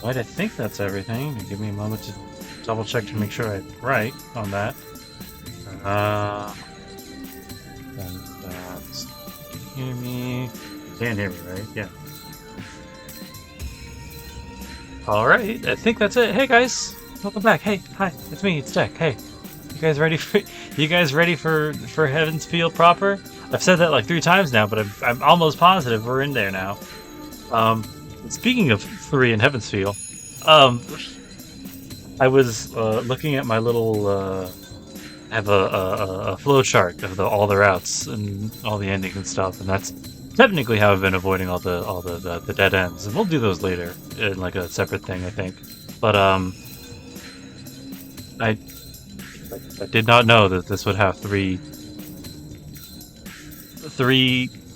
Right, I think that's everything. Give me a moment to double check to make sure I'm right on that. And that's... Can you hear me? You can hear me, right? Yeah. Alright, I think that's it. Hey guys! Welcome back. Hey, hi, it's me, it's Deck. Hey. You guys ready for Heaven's Feel proper? I've said that like 3 times now, but I'm almost positive we're in there now. Speaking of 3 in Heaven's Feel, I was looking at my little I have a flow chart of all the routes and all the endings and stuff, and that's technically how I've been avoiding all the dead ends. And we'll do those later in like a separate thing, I think. But I I did not know that this would have three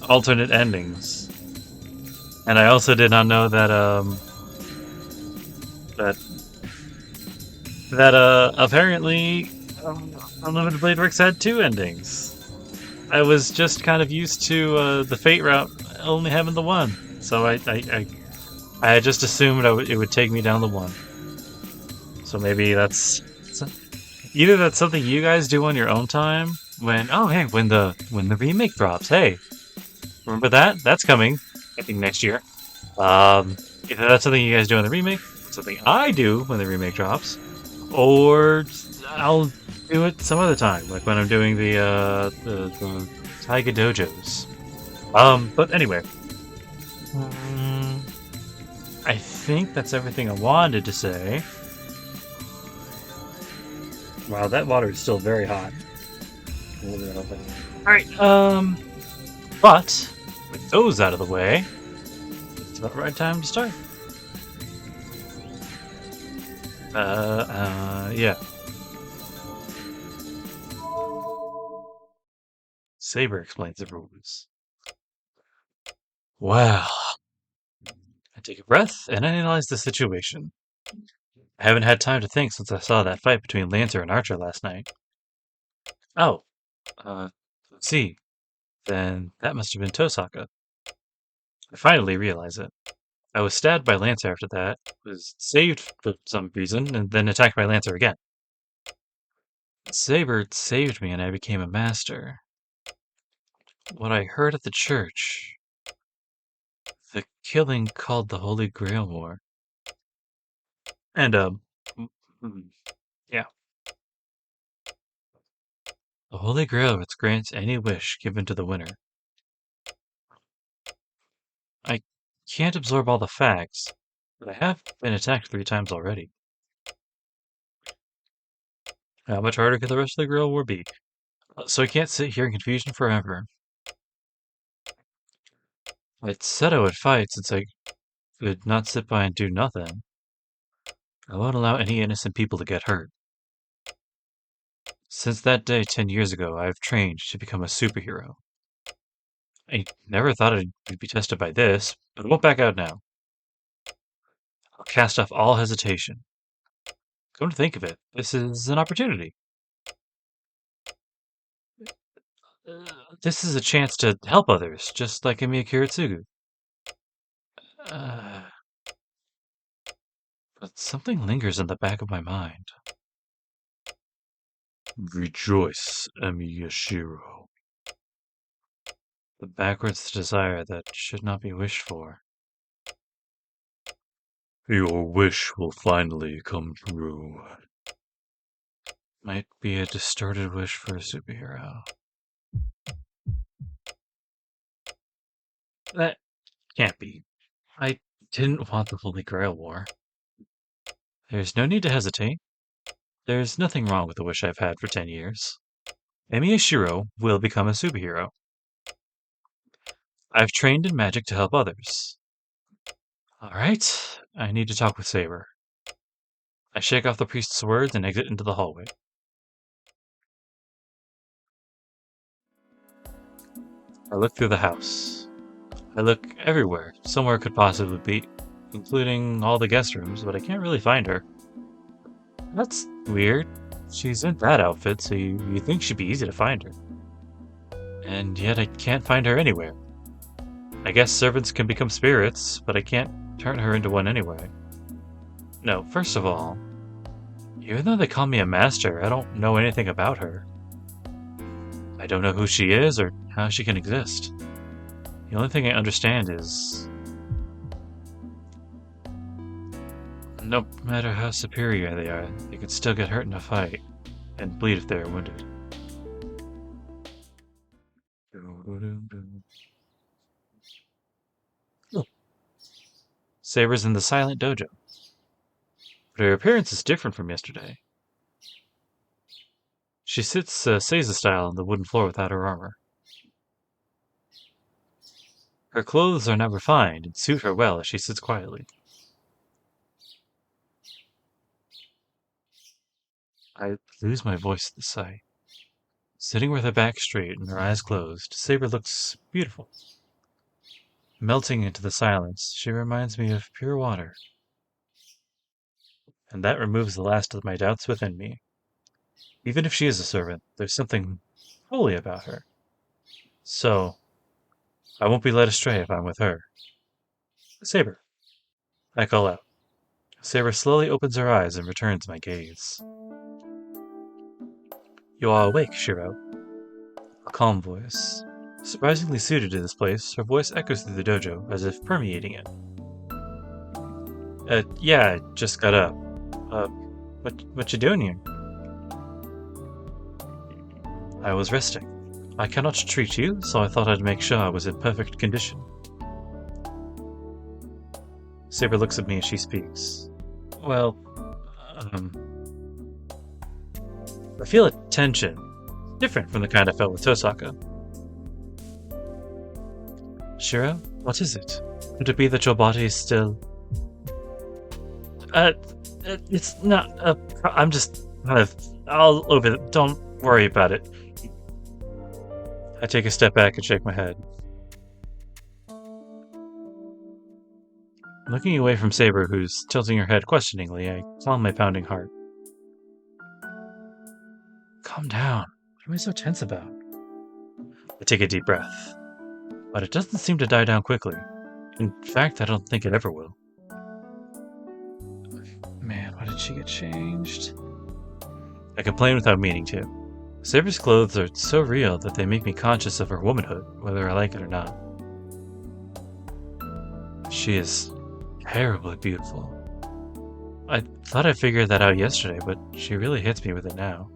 alternate endings, and I also did not know that apparently Unlimited Blade Works had 2 endings. I was just kind of used to the Fate route only having the 1, so I just assumed it would take me down the 1. So maybe that's either that's something you guys do on your own time when when the remake drops. Hey, remember that? That's coming, I think, next year. Either that's something you guys do on the remake, something I do when the remake drops, or I'll do it some other time, like when I'm doing the Taiga Dojos. But anyway, I think that's everything I wanted to say. Wow, that water is still very hot. Alright, but with those out of the way, it's about the right time to start. Yeah. Saber explains the rules. Well, I take a breath and analyze the situation. I haven't had time to think since I saw that fight between Lancer and Archer last night. Oh, let's see. Then that must have been Tosaka. I finally realize it. I was stabbed by Lancer after that, was saved for some reason, and then attacked by Lancer again. Saber saved me and I became a master. What I heard at the church. The killing called the Holy Grail War. And, yeah. The Holy Grail grants any wish given to the winner. I can't absorb all the facts, but I have been attacked 3 times already. How much harder can the rest of the Grail War be? So I can't sit here in confusion forever. I said I would fight since I could not sit by and do nothing. I won't allow any innocent people to get hurt. Since that day 10 years ago, I have trained to become a superhero. I never thought I'd be tested by this, but I won't back out now. I'll cast off all hesitation. Come to think of it, this is an opportunity. This is a chance to help others, just like Emiya Kiritsugu. But something lingers in the back of my mind. Rejoice, Emiyashiro. The backwards desire that should not be wished for. Your wish will finally come true. Might be a distorted wish for a superhero. That can't be. I didn't want the Holy Grail War. There's no need to hesitate. There's nothing wrong with the wish I've had for 10 years. Emiyashiro will become a superhero. I've trained in magic to help others. Alright, I need to talk with Saber. I shake off the priest's words and exit into the hallway. I look through the house. I look everywhere. Somewhere could possibly be, including all the guest rooms, but I can't really find her. That's weird. She's in that outfit, so you think she'd be easy to find her. And yet I can't find her anywhere. I guess servants can become spirits, but I can't turn her into one anyway. No, first of all, even though they call me a master, I don't know anything about her. I don't know who she is or how she can exist. The only thing I understand is... no matter how superior they are, they could still get hurt in a fight, and bleed if they are wounded. Saber's in the silent dojo. But her appearance is different from yesterday. She sits Seiza style on the wooden floor without her armor. Her clothes are not refined and suit her well as she sits quietly. I lose my voice at the sight. Sitting with her back straight and her eyes closed, Saber looks beautiful. Melting into the silence, she reminds me of pure water. And that removes the last of my doubts within me. Even if she is a servant, there's something holy about her. So, I won't be led astray if I'm with her. Saber, I call out. Saber slowly opens her eyes and returns my gaze. You are awake, Shiro. A calm voice. Surprisingly suited to this place, her voice echoes through the dojo, as if permeating it. Yeah, I just got up. What you doing here? I was resting. I cannot treat you, so I thought I'd make sure I was in perfect condition. Saber looks at me as she speaks. Well, I feel a tension, different from the kind I felt with Tosaka. Shiro, what is it? Could it be that your body is still... it's not, I'm just kind of all over it. Don't worry about it. I take a step back and shake my head. Looking away from Saber, who's tilting her head questioningly, I calm my pounding heart. Calm down. What am I so tense about? I take a deep breath. But it doesn't seem to die down quickly. In fact, I don't think it ever will. Man, why did she get changed? I complain without meaning to. Saber's clothes are so real that they make me conscious of her womanhood, whether I like it or not. She is terribly beautiful. I thought I figured that out yesterday, but she really hits me with it now.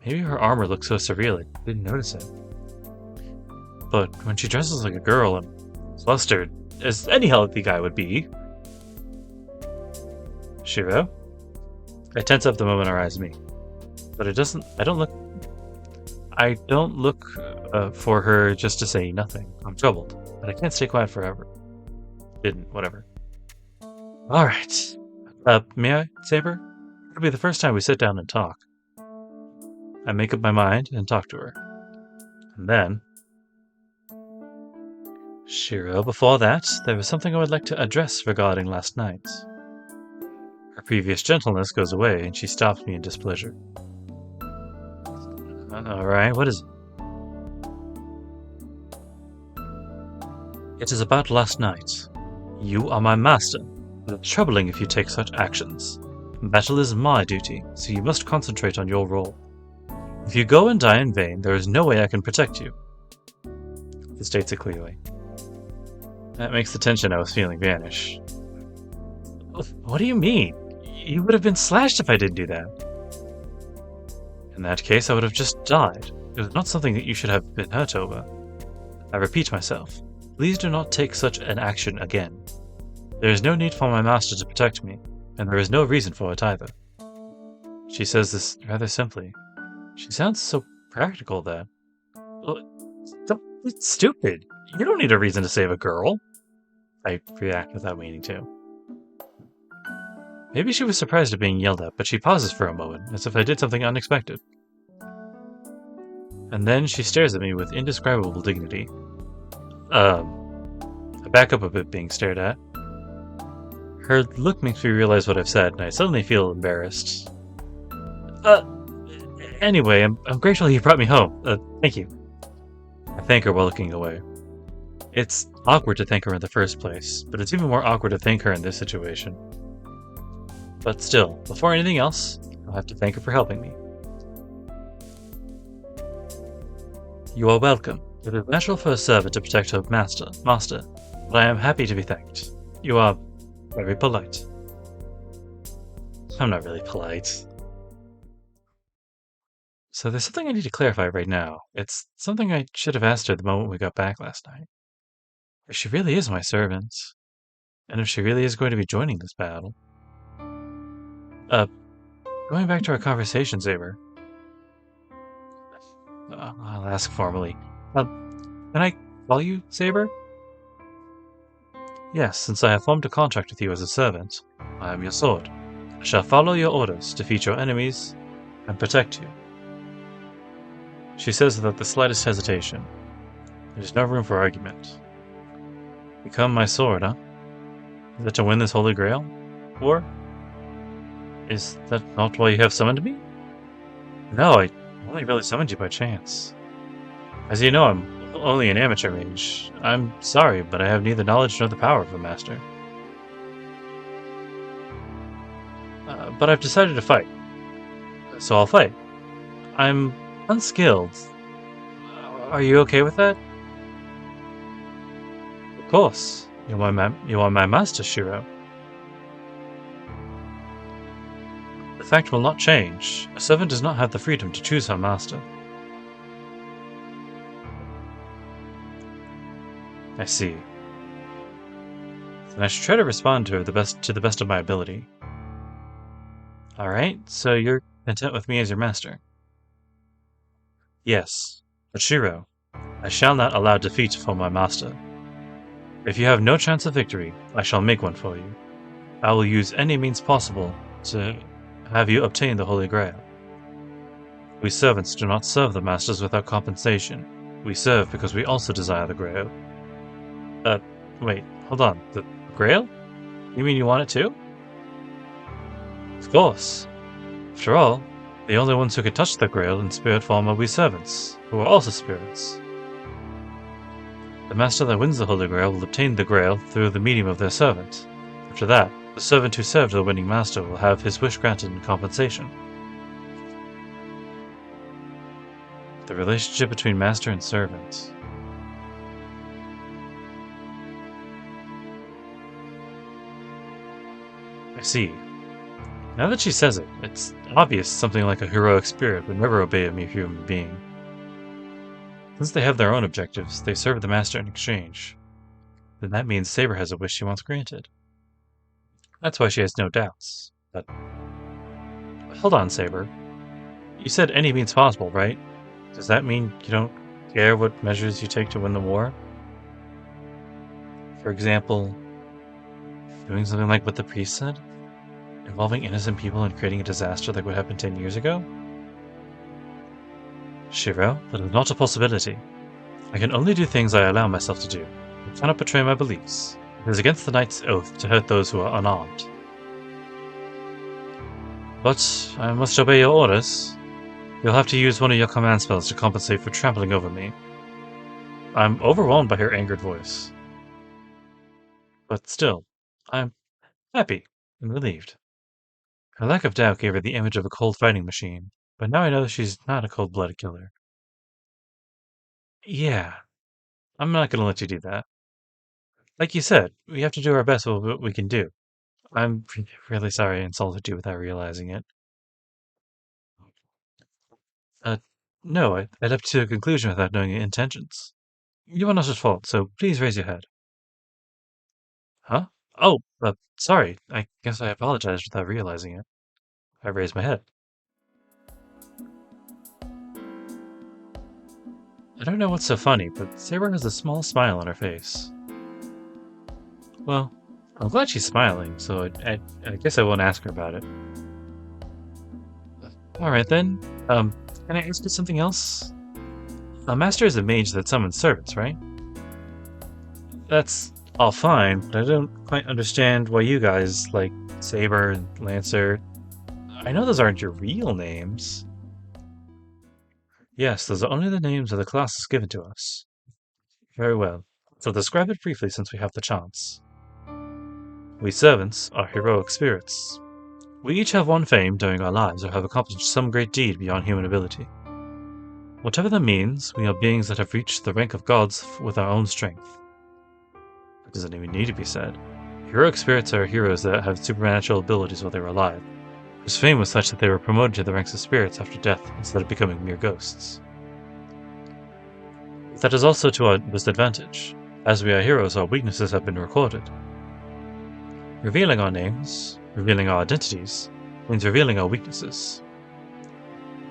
Maybe her armor looks so surreal I didn't notice it. But when she dresses like a girl and flustered, as any healthy guy would be... Shiro? I tense up the moment her eyes meet. But I don't look for her just to say nothing. I'm troubled, but I can't stay quiet forever. Whatever. Alright. May I, Saber? It'll be the first time we sit down and talk. I make up my mind and talk to her. And then... Shiro, before that, there was something I would like to address regarding last night. Her previous gentleness goes away, and she stops me in displeasure. Alright, what is it? It is about last night. You are my master. It's troubling if you take such actions. Battle is my duty, so you must concentrate on your role. If you go and die in vain, there is no way I can protect you. He states it clearly. That makes the tension I was feeling vanish. What do you mean? You would have been slashed if I didn't do that. In that case, I would have just died. It was not something that you should have been hurt over. I repeat myself. Please do not take such an action again. There is no need for my master to protect me, and there is no reason for it either. She says this rather simply. She sounds so practical that... It's stupid. You don't need a reason to save a girl. I react without meaning to. Maybe she was surprised at being yelled at, but she pauses for a moment, as if I did something unexpected. And then she stares at me with indescribable dignity. I back up a bit being stared at. Her look makes me realize what I've said, and I suddenly feel embarrassed. Anyway, I'm grateful you brought me home. Thank you. I thank her while looking away. It's awkward to thank her in the first place, but it's even more awkward to thank her in this situation. But still, before anything else, I'll have to thank her for helping me. You are welcome. It is natural for a servant to protect her master, but I am happy to be thanked. You are very polite. I'm not really polite. So there's something I need to clarify right now. It's something I should have asked her the moment we got back last night. If she really is my servant, and if she really is going to be joining this battle. Going back to our conversation, Saber. I'll ask formally. Can I call you Saber? Yes, since I have formed a contract with you as a servant, I am your sword. I shall follow your orders, defeat your enemies, and protect you. She says without the slightest hesitation. There's no room for argument. Become my sword, huh? Is that to win this holy grail? Or is that not why you have summoned me? No, I only really summoned you by chance. As you know, I'm only an amateur mage. I'm sorry, but I have neither knowledge nor the power of a master. But I've decided to fight. So I'll fight. I'm unskilled. Are you okay with that? Of course. You are my master, Shiro. The fact will not change. A servant does not have the freedom to choose her master. I see. Then I should try to respond to her to the best of my ability. Alright, so you're content with me as your master? Yes. But Shiro, I shall not allow defeat for my master. If you have no chance of victory, I shall make one for you. I will use any means possible to have you obtain the Holy Grail. We servants do not serve the masters without compensation. We serve because we also desire the Grail. Wait, hold on. The Grail? You mean you want it too? Of course. After all, the only ones who can touch the Grail in spirit form are we servants, who are also spirits. The master that wins the Holy Grail will obtain the Grail through the medium of their servant. After that, the servant who served the winning master will have his wish granted in compensation. The relationship between master and servant. I see. Now that she says it, it's obvious something like a heroic spirit would never obey a mere human being. Since they have their own objectives, they serve the master in exchange. Then that means Saber has a wish she wants granted. That's why she has no doubts. But hold on, Saber. You said any means possible, right? Does that mean you don't care what measures you take to win the war? For example, doing something like what the priest said? Involving innocent people and creating a disaster like what happened 10 years ago? Shiro, that is not a possibility. I can only do things I allow myself to do. I cannot betray my beliefs. It is against the knight's oath to hurt those who are unarmed. But I must obey your orders. You'll have to use one of your command spells to compensate for trampling over me. I'm overwhelmed by her angered voice. But still, I'm happy and relieved. Her lack of doubt gave her the image of a cold fighting machine, but now I know she's not a cold-blooded killer. Yeah, I'm not gonna let you do that. Like you said, we have to do our best with what we can do. I'm really sorry I insulted you without realizing it. Uh, no, I leapt to a conclusion without knowing your intentions. You are not at fault, so please raise your head. Huh? Oh, sorry. I guess I apologized without realizing it. I raised my head. I don't know what's so funny, but Saber has a small smile on her face. Well, I'm glad she's smiling, so I guess I won't ask her about it. Alright then, can I ask you something else? A master is a mage that summons servants, right? That's all fine, but I don't quite understand why you guys, like Saber and Lancer, I know those aren't your real names. Yes, those are only the names of the classes given to us. Very well. So describe it briefly since we have the chance. We servants are heroic spirits. We each have won fame during our lives or have accomplished some great deed beyond human ability. Whatever that means, we are beings that have reached the rank of gods with our own strength. It doesn't even need to be said. Heroic spirits are heroes that have supernatural abilities while they were alive, whose fame was such that they were promoted to the ranks of spirits after death instead of becoming mere ghosts. That is also to our disadvantage. As we are heroes, our weaknesses have been recorded. Revealing our names, revealing our identities, means revealing our weaknesses.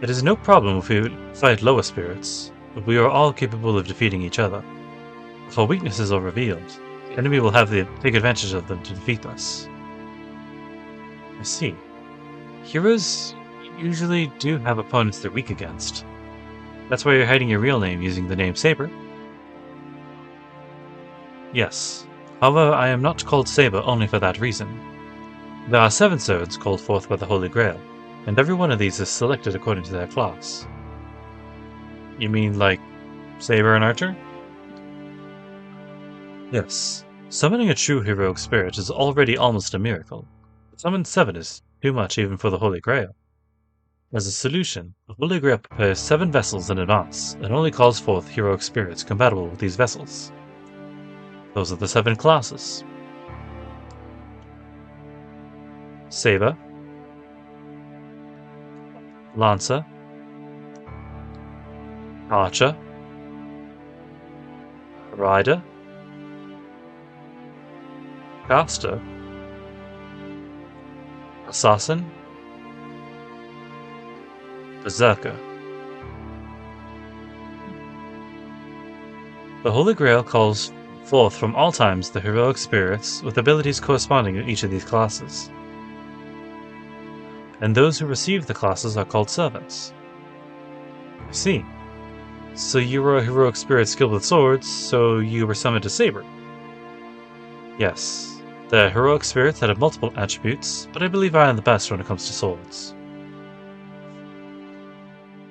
It is no problem if we fight lower spirits, but we are all capable of defeating each other. If our weaknesses are revealed, the enemy will have to take advantage of them to defeat us. I see. Heroes usually do have opponents they're weak against. That's why you're hiding your real name using the name Saber. Yes. However, I am not called Saber only for that reason. There are 7 swords called forth by the Holy Grail, and every one of these is selected according to their class. You mean like Saber and Archer? Yes. Summoning a true heroic spirit is already almost a miracle. Summon 7 is too much even for the Holy Grail. As a solution, the Holy Grail prepares 7 vessels in advance and only calls forth heroic spirits compatible with these vessels. Those are the 7 classes. Saber, Lancer, Archer, Rider, Caster, Assassin, Berserker. The Holy Grail calls forth from all times the heroic spirits with abilities corresponding to each of these classes. And those who receive the classes are called servants. I see. So you were a heroic spirit skilled with swords, so you were summoned to Saber. Yes, there are heroic spirits that have multiple attributes, but I believe I am the best when it comes to swords.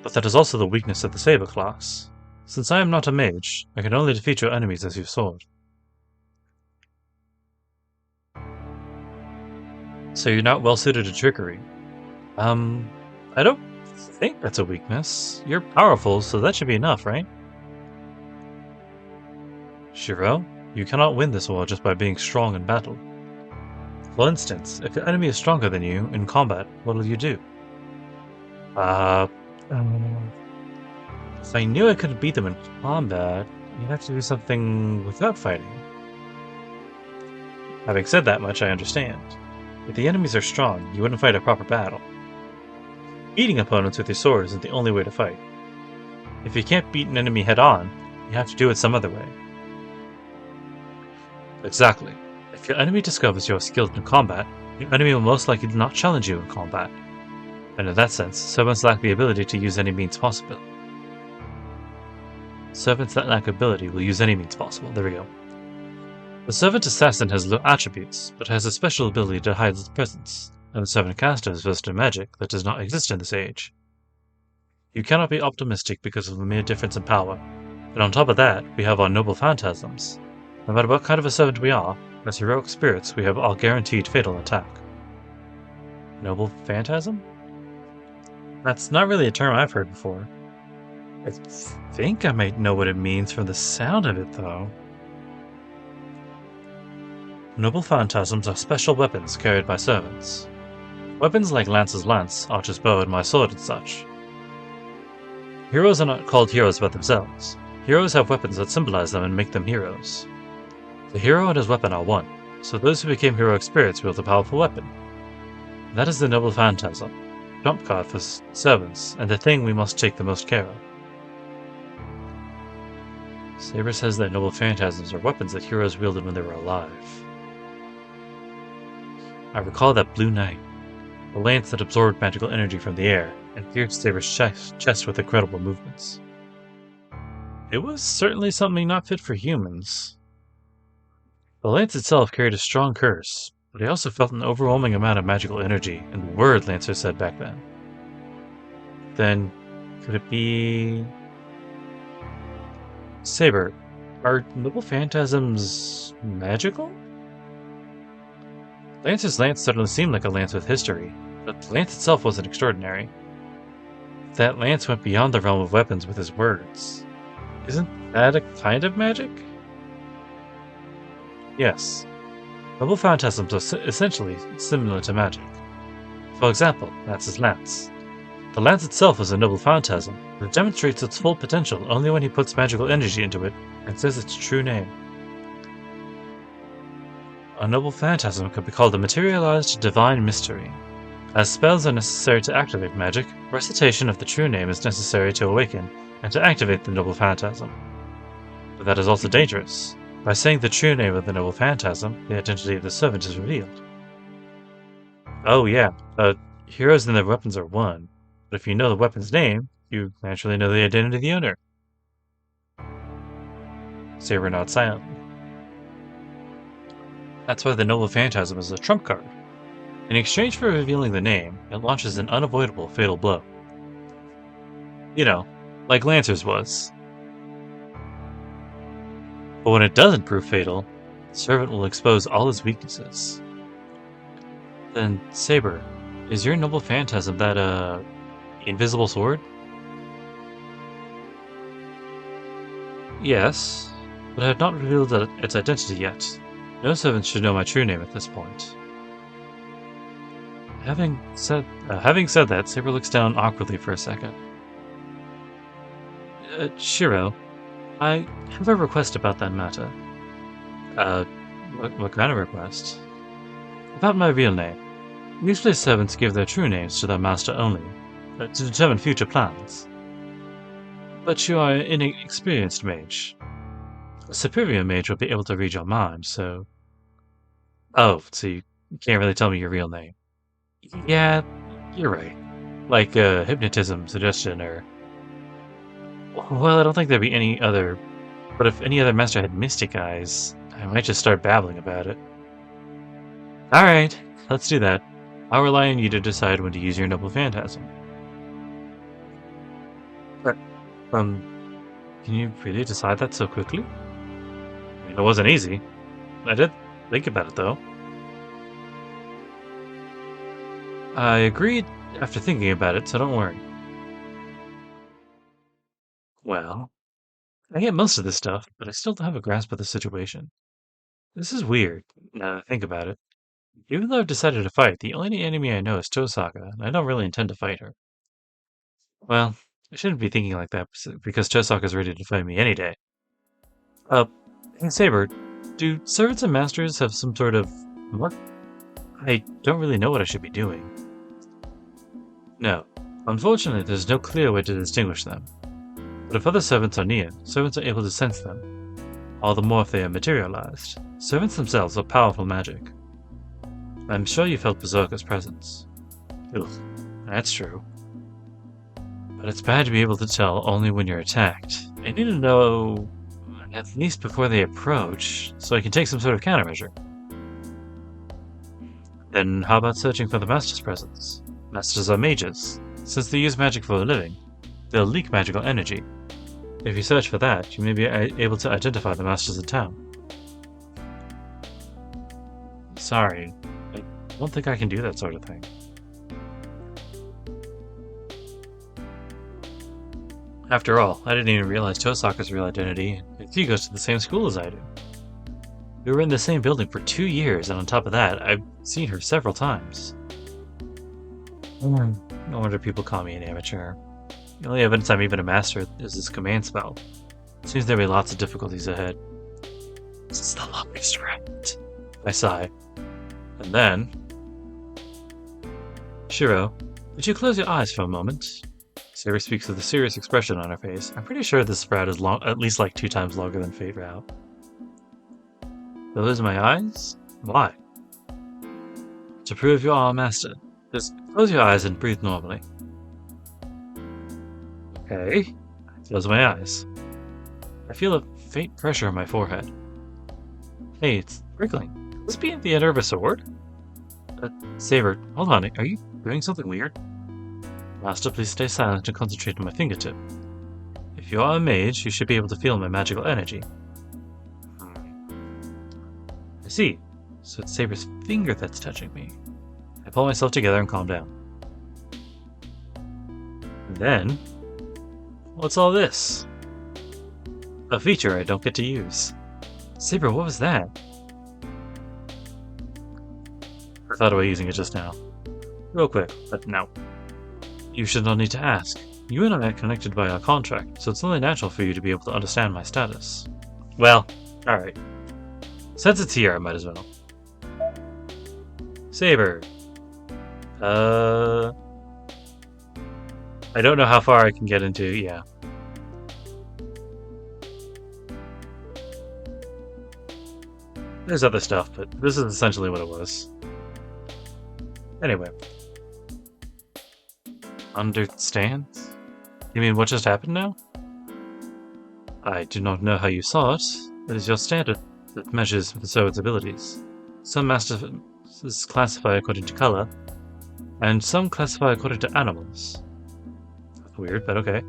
But that is also the weakness of the Saber class. Since I am not a mage, I can only defeat your enemies as your sword. So you're not well suited to trickery. I don't think that's a weakness. You're powerful, so that should be enough, right? Shiro, you cannot win this war just by being strong in battle. For instance, if the enemy is stronger than you in combat, what will you do? If I knew I couldn't beat them in combat, you'd have to do something without fighting. Having said that much, I understand. If the enemies are strong, you wouldn't fight a proper battle. Beating opponents with your sword isn't the only way to fight. If you can't beat an enemy head-on, you have to do it some other way. Exactly. If your enemy discovers you are skilled in combat, your enemy will most likely not challenge you in combat. And in that sense, servants lack the ability to use any means possible. Servants that lack ability will use any means possible. There we go. The servant assassin has low attributes, but has a special ability to hide its presence, and the servant caster is versed in magic that does not exist in this age. You cannot be optimistic because of a mere difference in power, and on top of that, we have our noble phantasms. No matter what kind of a servant we are, as heroic spirits, we have our guaranteed fatal attack. Noble phantasm? That's not really a term I've heard before. I think I might know what it means from the sound of it, though. Noble phantasms are special weapons carried by servants. Weapons like Lance's lance, Archer's bow, and my sword and such. Heroes are not called heroes by themselves. Heroes have weapons that symbolize them and make them heroes. The hero and his weapon are one, so those who became heroic spirits wield a powerful weapon. That is the noble phantasm, trump card for servants, and the thing we must take the most care of. Saber says that noble phantasms are weapons that heroes wielded when they were alive. I recall that Blue Knight, the lance that absorbed magical energy from the air and pierced Saber's chest with incredible movements. It was certainly something not fit for humans. The lance itself carried a strong curse, but I also felt an overwhelming amount of magical energy, and the word Lancer said back then. Then, could it be... Saber, are noble phantasms magical? Lancer's lance certainly seemed like a lance with history, But the lance itself wasn't extraordinary. That lance went beyond the realm of weapons with his words. Isn't that a kind of magic? Yes. Noble phantasms are essentially similar to magic. For example, that's his lance. The lance itself is a noble phantasm, but it demonstrates its full potential only when he puts magical energy into it and says its true name. A noble phantasm could be called a materialized divine mystery. As spells are necessary to activate magic, recitation of the true name is necessary to awaken and to activate the noble phantasm. But that is also dangerous. By saying the true name of the noble phantasm, the identity of the servant is revealed. Oh yeah, heroes and their weapons are one, but if you know the weapon's name, you naturally know the identity of the owner. Saber nods silently. That's why the noble phantasm is a trump card. In exchange for revealing the name, it launches an unavoidable fatal blow. You know, like Lancer's was. But when it doesn't prove fatal, the servant will expose all his weaknesses. Then, Saber, is your noble phantasm that, invisible sword? Yes, but I have not revealed its identity yet. No servant should know my true name at this point. Having said that, Saber looks down awkwardly for a second. Shiro, I have a request about that matter. What kind of request? About my real name. Usually servants give their true names to their master only, to determine future plans. But you are an inexperienced mage. A superior mage will be able to read your mind, so... Oh, so you can't really tell me your real name. Yeah, you're right. Like, hypnotism, suggestion, or... Well, I don't think there'd be any other... But if any other master had mystic eyes, I might just start babbling about it. Alright, let's do that. I'll rely on you to decide when to use your noble phantasm. But, can you really decide that so quickly? I mean, it wasn't easy. I did think about it, though. I agreed after thinking about it, so don't worry. Well, I get most of this stuff, but I still don't have a grasp of the situation. This is weird, now that I think about it. Even though I've decided to fight, the only enemy I know is Tosaka, and I don't really intend to fight her. Well, I shouldn't be thinking like that, because Tosaka's ready to fight me any day. Hey Saber, do servants and masters have some sort of mark? I don't really know what I should be doing. No. Unfortunately, there's no clear way to distinguish them. But if other servants are near, servants are able to sense them. All the more if they are materialized. Servants themselves are powerful magic. I'm sure you felt Berserker's presence. Ugh, that's true. But it's bad to be able to tell only when you're attacked. I need to know at least before they approach, so I can take some sort of countermeasure. Then how about searching for the Master's presence? Masters are mages. Since they use magic for a living, they'll leak magical energy. If you search for that, you may be able to identify the Masters in town. Sorry, I don't think I can do that sort of thing. After all, I didn't even realize Tosaka's real identity, and she goes to the same school as I do. We were in the same building for 2 years, and on top of that, I've seen her several times. No wonder people call me an amateur. The only evidence I'm even a master is this command spell. Seems there'll be lots of difficulties ahead. This is the longest route. I sigh. And then... Shiro, would you close your eyes for a moment? Saber speaks with a serious expression on her face. I'm pretty sure this route is at least like 2 times longer than Fate route. Close my eyes? Why? To prove you are a master. Just close your eyes and breathe normally. Okay. Close my eyes. I feel a faint pressure on my forehead. Hey, it's prickling. Could this be the end of a sword? Saber, hold on. Are you doing something weird? Master, please stay silent and concentrate on my fingertip. If you are a mage, you should be able to feel my magical energy. I see. So it's Saber's finger that's touching me. I pull myself together and calm down. And then, what's all this? A feature I don't get to use. Saber, what was that? I thought about using it just now. Real quick, but no. You should not need to ask. You and I are connected by our contract, so it's only natural for you to be able to understand my status. Well, alright. Since it's here, I might as well. Saber. I don't know how far I can get into, yeah. There's other stuff, but this is essentially what it was. Anyway. Understands? You mean what just happened now? I do not know how you saw it. It is your standard that measures the sword's abilities. Some masters classify according to color, and some classify according to animals. Weird, but okay.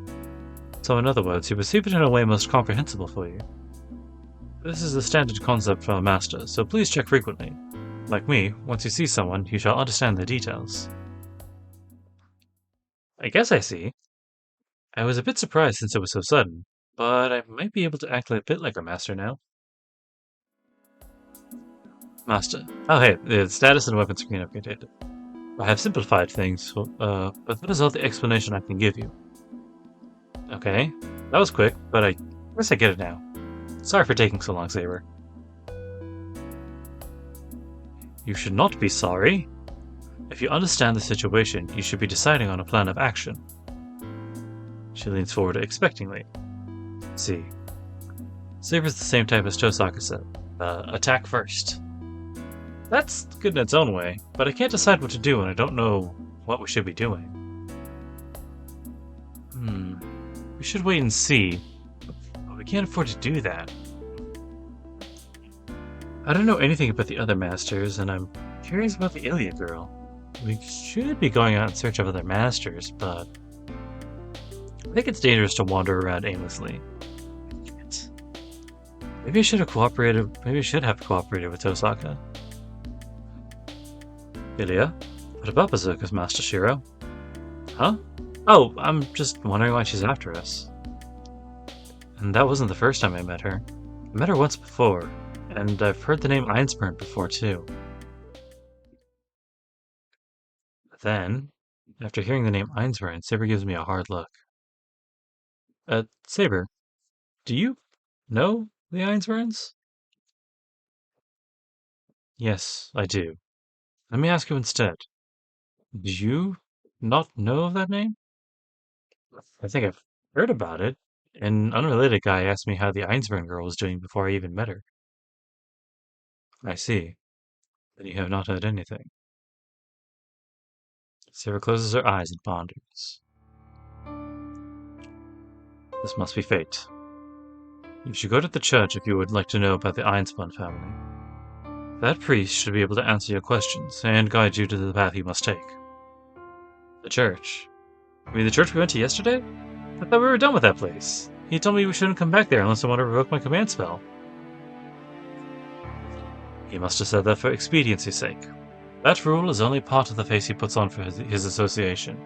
So in other words, you perceive it in a way most comprehensible for you. This is the standard concept for a master, so please check frequently. Like me, once you see someone, you shall understand their details. I guess I see. I was a bit surprised since it was so sudden, but I might be able to act a bit like a master now. Master. Oh hey, the status and weapon screen updated. I have simplified things, but that is all the explanation I can give you. Okay, that was quick, but I guess I get it now. Sorry for taking so long, Saber. You should not be sorry. If you understand the situation, you should be deciding on a plan of action. She leans forward expectingly. See. Saber's the same type as Tosaka said. Attack first. That's good in its own way, but I can't decide what to do and I don't know what we should be doing. We should wait and see, but we can't afford to do that. I don't know anything about the other masters, and I'm curious about the Ilya girl. We should be going out in search of other masters, but I think it's dangerous to wander around aimlessly. Maybe I should have cooperated. Maybe I should have cooperated with Tosaka. Ilya, what about Bazooka's Master Shiro? Huh? Oh, I'm just wondering why she's after us. And that wasn't the first time I met her. I met her once before, and I've heard the name Einsburn before too. Then, after hearing the name Einsburn, Saber gives me a hard look. Saber, do you know the Einsburns? Yes, I do. Let me ask you instead. Do you not know of that name? I think I've heard about it. An unrelated guy asked me how the Einsburn girl was doing before I even met her. I see. Then you have not heard anything. Sarah closes her eyes and ponders. This must be fate. You should go to the church if you would like to know about the Einsburn family. That priest should be able to answer your questions and guide you to the path you must take. The church? You mean the church we went to yesterday? I thought we were done with that place. He told me we shouldn't come back there unless I want to revoke my command spell. He must have said that for expediency's sake. That rule is only part of the face he puts on for his association,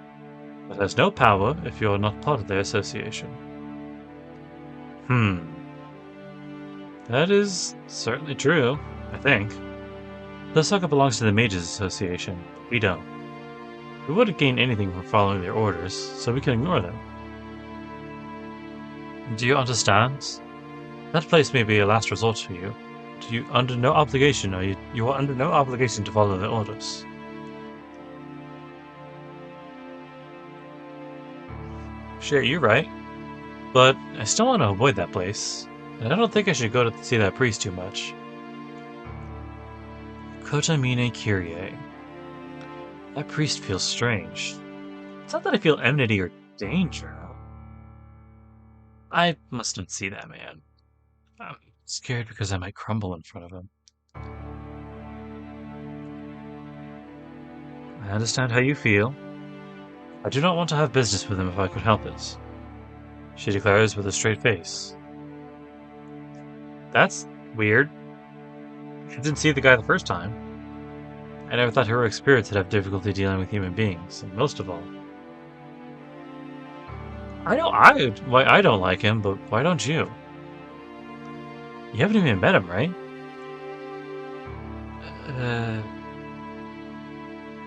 but has no power if you are not part of their association. That is certainly true, I think. Tosaka belongs to the Mages Association, but we don't. We wouldn't gain anything from following their orders, so we can ignore them. Do you understand? That place may be a last resort for you. You are under no obligation to follow their orders. Sure, you're right. But I still want to avoid that place. And I don't think I should go to see that priest too much. Kotamine Kirei. That priest feels strange. It's not that I feel enmity or danger. I must not see that man. I'm scared because I might crumble in front of him. I understand how you feel. I do not want to have business with him if I could help it, she declares with a straight face. That's weird. I didn't see the guy the first time. I never thought heroic spirits would have difficulty dealing with human beings, and most of all. I don't like him, but why don't you? You haven't even met him, right? Uh,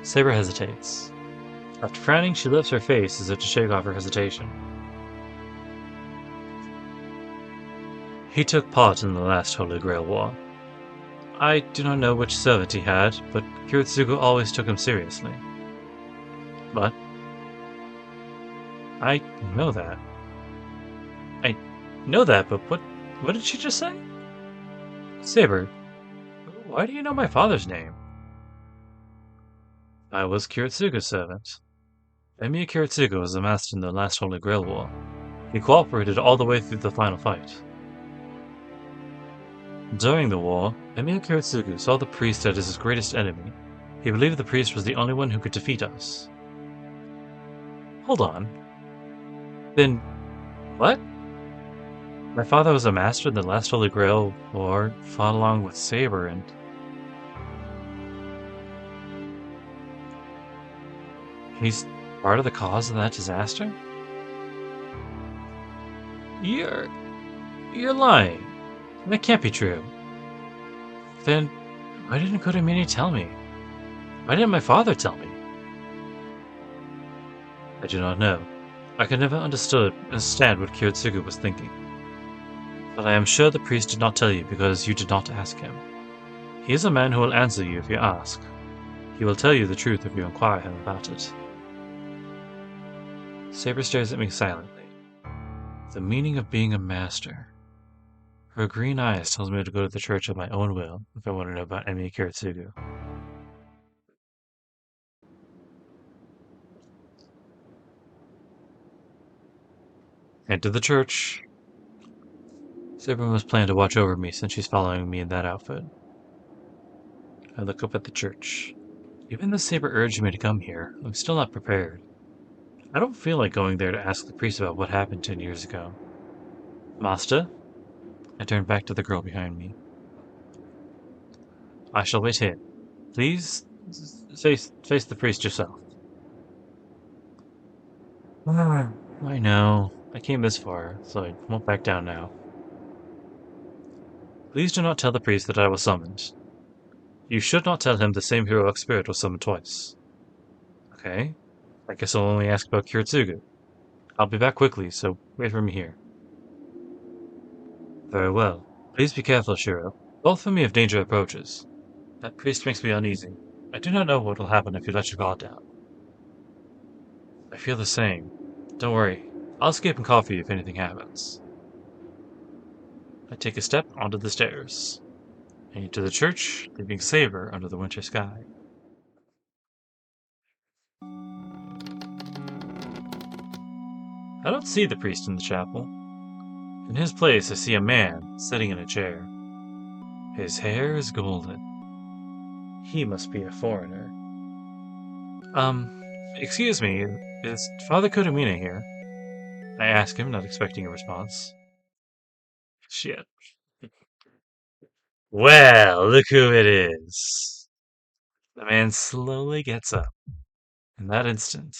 Saber hesitates. After frowning, she lifts her face as if to shake off her hesitation. He took part in the last Holy Grail War. I do not know which servant he had, but Kiritsugu always took him seriously. What? I know that. I know that, but what did she just say? Saber, why do you know my father's name? I was Kiritsugu's servant. Emiya Kiritsugu was a master in the last Holy Grail War. He cooperated all the way through the final fight. During the war, Emiya Kiritsugu saw the priest as his greatest enemy. He believed the priest was the only one who could defeat us. Hold on. Then, what? My father was a master in the last Holy Grail War, fought along with Saber, and... he's part of the cause of that disaster? You're lying. That can't be true. Then, why didn't Kodamine tell me? Why didn't my father tell me? I do not know. I could never understand what Kiritsugu was thinking. But I am sure the priest did not tell you because you did not ask him. He is a man who will answer you if you ask. He will tell you the truth if you inquire him about it. Saber stares at me silently. The meaning of being a master. Her green eyes tells me to go to the church of my own will if I want to know about Emiya Kiritsugu. Enter the church. Saber must plan to watch over me since she's following me in that outfit. I look up at the church. Even though Saber urged me to come here, I'm still not prepared. I don't feel like going there to ask the priest about what happened 10 years ago. Master? I turn back to the girl behind me. I shall wait here. Please, face the priest yourself. I know. I came this far, so I won't back down now. Please do not tell the priest that I was summoned. You should not tell him the same heroic spirit was summoned twice. Okay. I guess I'll only ask about Kiritsugu. I'll be back quickly, so wait for me here. Very well. Please be careful, Shiro. Both of me if danger approaches. That priest makes me uneasy. I do not know what will happen if you let your guard down. I feel the same. Don't worry. I'll escape and call for you if anything happens. I take a step onto the stairs. I enter the church, leaving Saber under the winter sky. I don't see the priest in the chapel. In his place, I see a man sitting in a chair. His hair is golden. He must be a foreigner. Excuse me, is Father Kodamine here? I ask him, not expecting a response. Shit. Well, look who it is. The man slowly gets up. In that instant,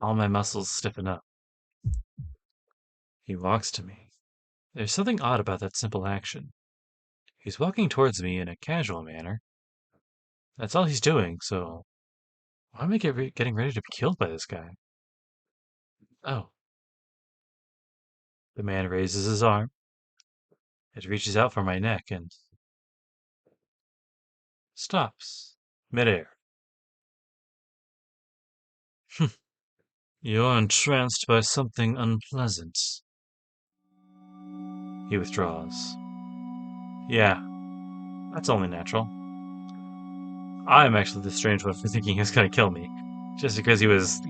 all my muscles stiffen up. He walks to me. There's something odd about that simple action. He's walking towards me in a casual manner. That's all he's doing, so why am I getting ready to be killed by this guy? Oh. The man raises his arm. It reaches out for my neck and stops midair. You're entranced by something unpleasant. He withdraws. Yeah, that's only natural. I'm actually the strange one for thinking he was gonna kill me. Just because he was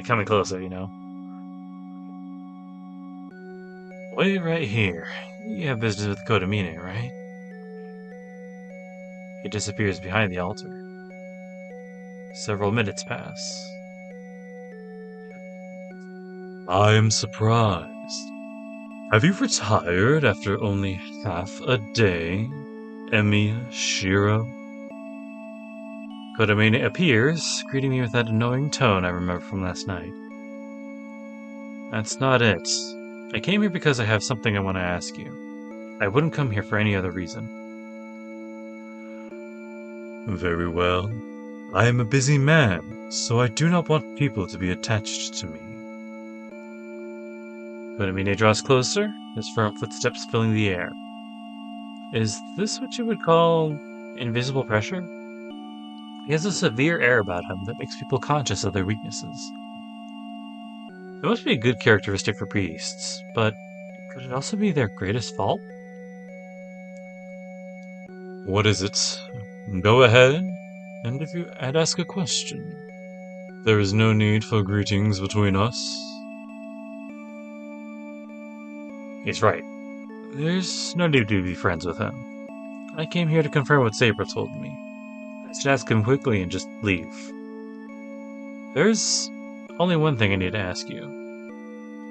coming closer, you know? Wait right here. You have business with Kodamine, right? He disappears behind the altar. Several minutes pass. I'm surprised. Have you retired after only half a day, Emiya Shiro? But Amina appears, greeting me with that annoying tone I remember from last night. That's not it. I came here because I have something I want to ask you. I wouldn't come here for any other reason. Very well. I am a busy man, so I do not want people to be attached to me. But Amina draws closer, his firm footsteps filling the air. Is this what you would call invisible pressure? He has a severe air about him that makes people conscious of their weaknesses. It must be a good characteristic for priests, but could it also be their greatest fault? What is it? Go ahead, and ask a question. There is no need for greetings between us. He's right. There's no need to be friends with him. I came here to confirm what Saber told me. I should ask him quickly and just leave. There's only one thing I need to ask you.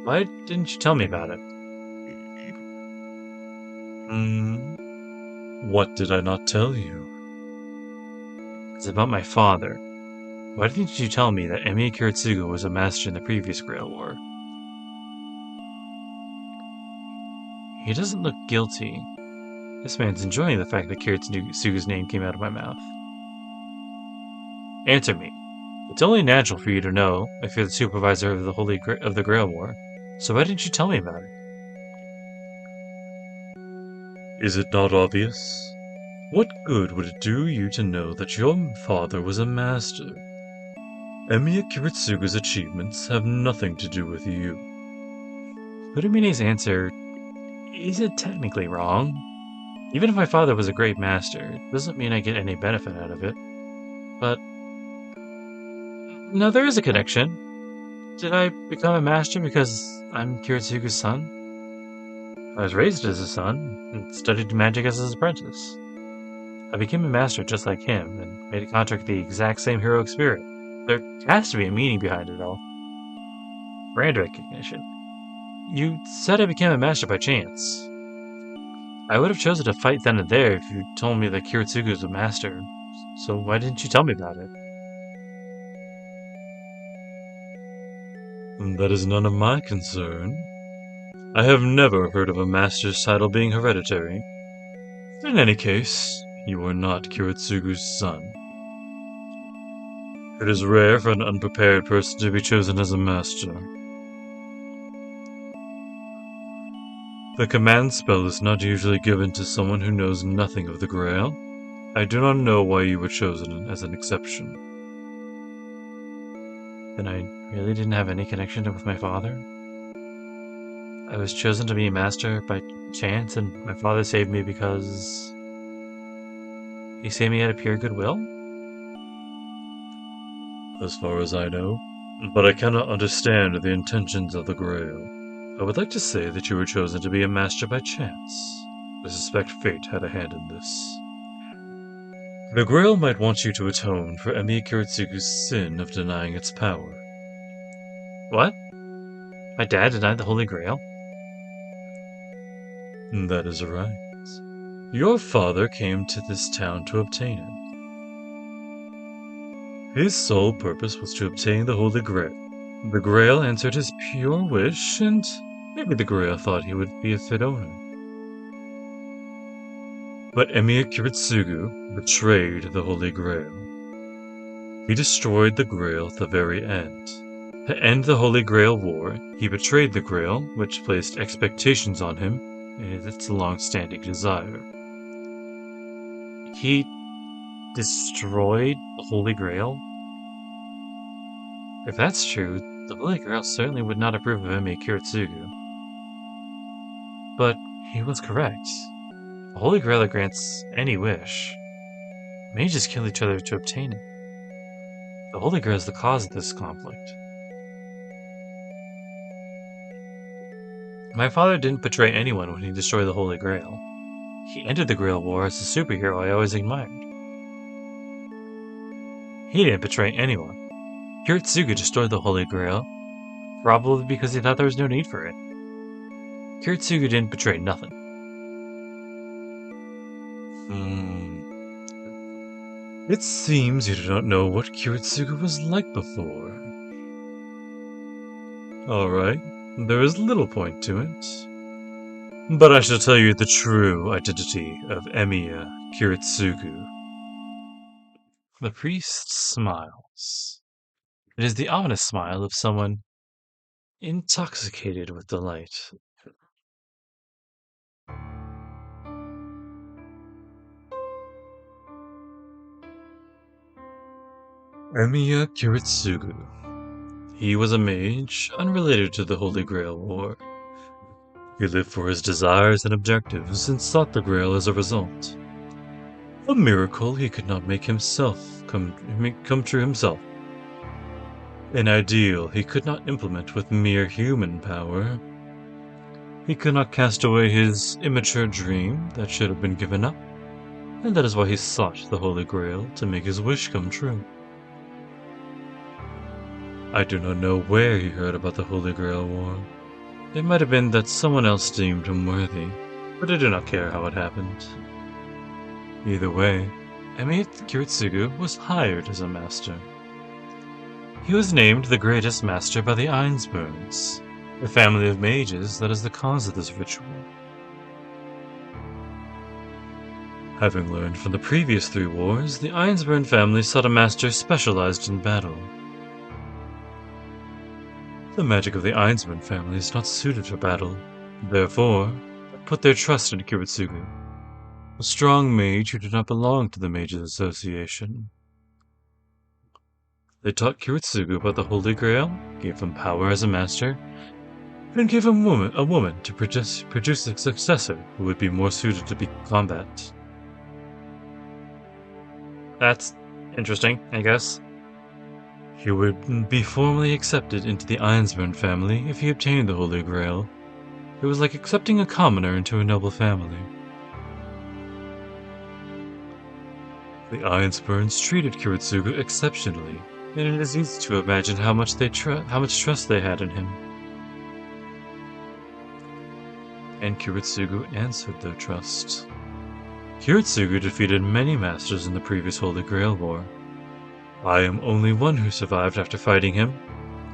Why didn't you tell me about it? What did I not tell you? It's about my father. Why didn't you tell me that Emi Kiritsugu was a master in the previous Grail War? He doesn't look guilty. This man's enjoying the fact that Kiritsugu's name came out of my mouth. Answer me. It's only natural for you to know if you're the supervisor of the Grail War. So why didn't you tell me about it? Is it not obvious? What good would it do you to know that your father was a master? Emiya Kiritsuga's achievements have nothing to do with you. Furumine's answer isn't technically wrong. Even if my father was a great master, it doesn't mean I get any benefit out of it. But no, there is a connection. Did I become a master because I'm Kiritsugu's son? I was raised as a son and studied magic as his apprentice. I became a master just like him and made a contract with the exact same heroic spirit. There has to be a meaning behind it all. Brand recognition. You said I became a master by chance. I would have chosen to fight then and there if you told me that Kiritsugu was a master. So why didn't you tell me about it? That is none of my concern. I have never heard of a master's title being hereditary. In any case, you are not Kiritsugu's son. It is rare for an unprepared person to be chosen as a master. The command spell is not usually given to someone who knows nothing of the Grail. I do not know why you were chosen as an exception. Then I really didn't have any connection with my father? I was chosen to be a master by chance, and my father saved me because he saved me out of pure goodwill? As far as I know, but I cannot understand the intentions of the Grail. I would like to say that you were chosen to be a master by chance. I suspect fate had a hand in this. The Grail might want you to atone for Emi Kiritsugu's sin of denying its power. What? My dad denied the Holy Grail? That is right. Your father came to this town to obtain it. His sole purpose was to obtain the Holy Grail. The Grail answered his pure wish, and maybe the Grail thought he would be a fit owner. But Emiya Kiritsugu betrayed the Holy Grail. He destroyed the Grail at the very end. To end the Holy Grail War, he betrayed the Grail, which placed expectations on him and its long-standing desire. He destroyed the Holy Grail? If that's true, the Holy Grail certainly would not approve of Emiya Kiritsugu. But he was correct. The Holy Grail grants any wish. Mages kill each other to obtain it. The Holy Grail is the cause of this conflict. My father didn't betray anyone when he destroyed the Holy Grail. He ended the Grail War as a superhero I always admired. He didn't betray anyone. Kiritsugu destroyed the Holy Grail, probably because he thought there was no need for it. Kiritsugu didn't betray nothing. It seems you do not know what Kiritsugu was like before. Alright, there is little point to it. But I shall tell you the true identity of Emiya Kiritsugu. The priest smiles. It is the ominous smile of someone intoxicated with delight. Emiya Kiritsugu. He was a mage, unrelated to the Holy Grail War. He lived for his desires and objectives, and sought the Grail as a result. A miracle he could not make himself come true himself. An ideal he could not implement with mere human power. He could not cast away his immature dream that should have been given up, and that is why he sought the Holy Grail to make his wish come true. I do not know where he heard about the Holy Grail War. It might have been that someone else deemed him worthy, but I do not care how it happened. Either way, Emiya Kiritsugu was hired as a master. He was named the greatest master by the Ainsburns, a family of mages that is the cause of this ritual. Having learned from the previous 3 wars, the Ainsburn family sought a master specialized in battle. The magic of the Ainsburn family is not suited for battle, therefore, they put their trust in Kiritsugu, a strong mage who did not belong to the Mages Association. They taught Kiritsugu about the Holy Grail, gave him power as a master, and gave him a woman to produce a successor who would be more suited to combat. That's interesting, I guess. He would be formally accepted into the Ainsburn family if he obtained the Holy Grail. It was like accepting a commoner into a noble family. The Ainsburns treated Kiritsugu exceptionally, and it is easy to imagine how much trust they had in him. And Kiritsugu answered their trust. Kiritsugu defeated many masters in the previous Holy Grail War. I am only one who survived after fighting him.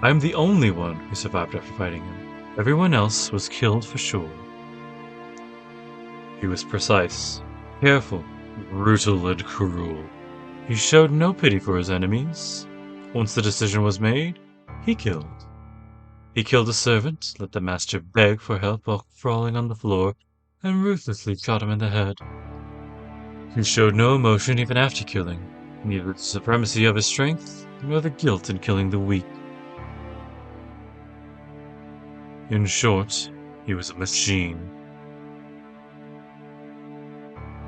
I am the only one who survived after fighting him. Everyone else was killed for sure. He was precise, careful, brutal, and cruel. He showed no pity for his enemies. Once the decision was made, he killed. He killed a servant, let the master beg for help while crawling on the floor, and ruthlessly shot him in the head. He showed no emotion even after killing, neither the supremacy of his strength, nor the guilt in killing the weak. In short, he was a machine.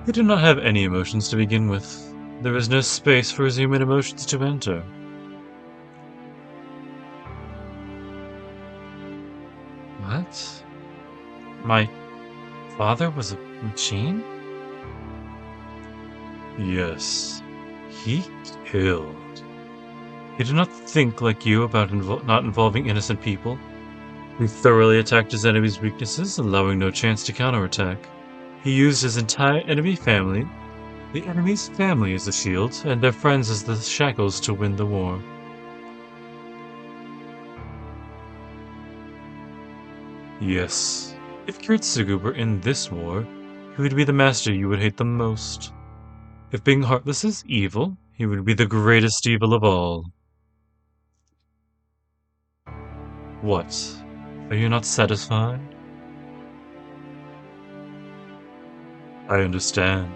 He did not have any emotions to begin with. There was no space for his human emotions to enter. What? My father was a machine? Yes. He killed. He did not think like you about not involving innocent people. He thoroughly attacked his enemy's weaknesses, allowing no chance to counterattack. He used his entire enemy family, the enemy's family as the shield, and their friends as the shackles to win the war. Yes, if Kiritsugu were in this war, he would be the master you would hate the most. If being heartless is evil, he would be the greatest evil of all. What? Are you not satisfied? I understand.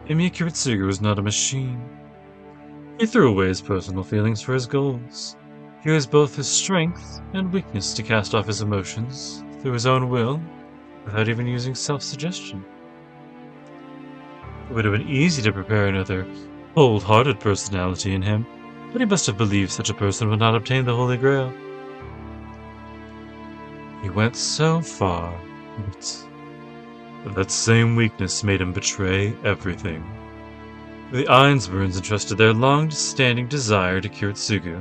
Emiya Kiritsugu is not a machine. He threw away his personal feelings for his goals. He used both his strength and weakness to cast off his emotions through his own will, without even using self-suggestion. It would have been easy to prepare another cold-hearted personality in him, but he must have believed such a person would not obtain the Holy Grail. He went so far, but that same weakness made him betray everything. The Ainsburns entrusted their long-standing desire to Kiritsugu.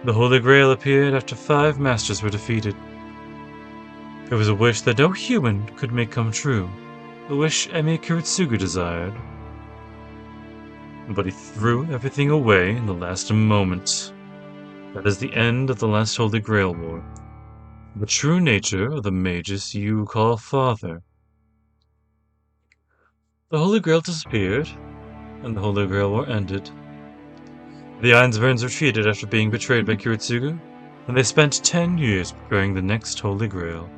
The Holy Grail appeared after 5 masters were defeated. It was a wish that no human could make come true, a wish Emiya Kiritsugu desired. but he threw everything away in the last moment. That is the end of the last Holy Grail War. The true nature of the mages you call father. The Holy Grail disappeared, and the Holy Grail War ended. The Ainsburns retreated after being betrayed by Kiritsugu, and they spent 10 years preparing the next Holy Grail.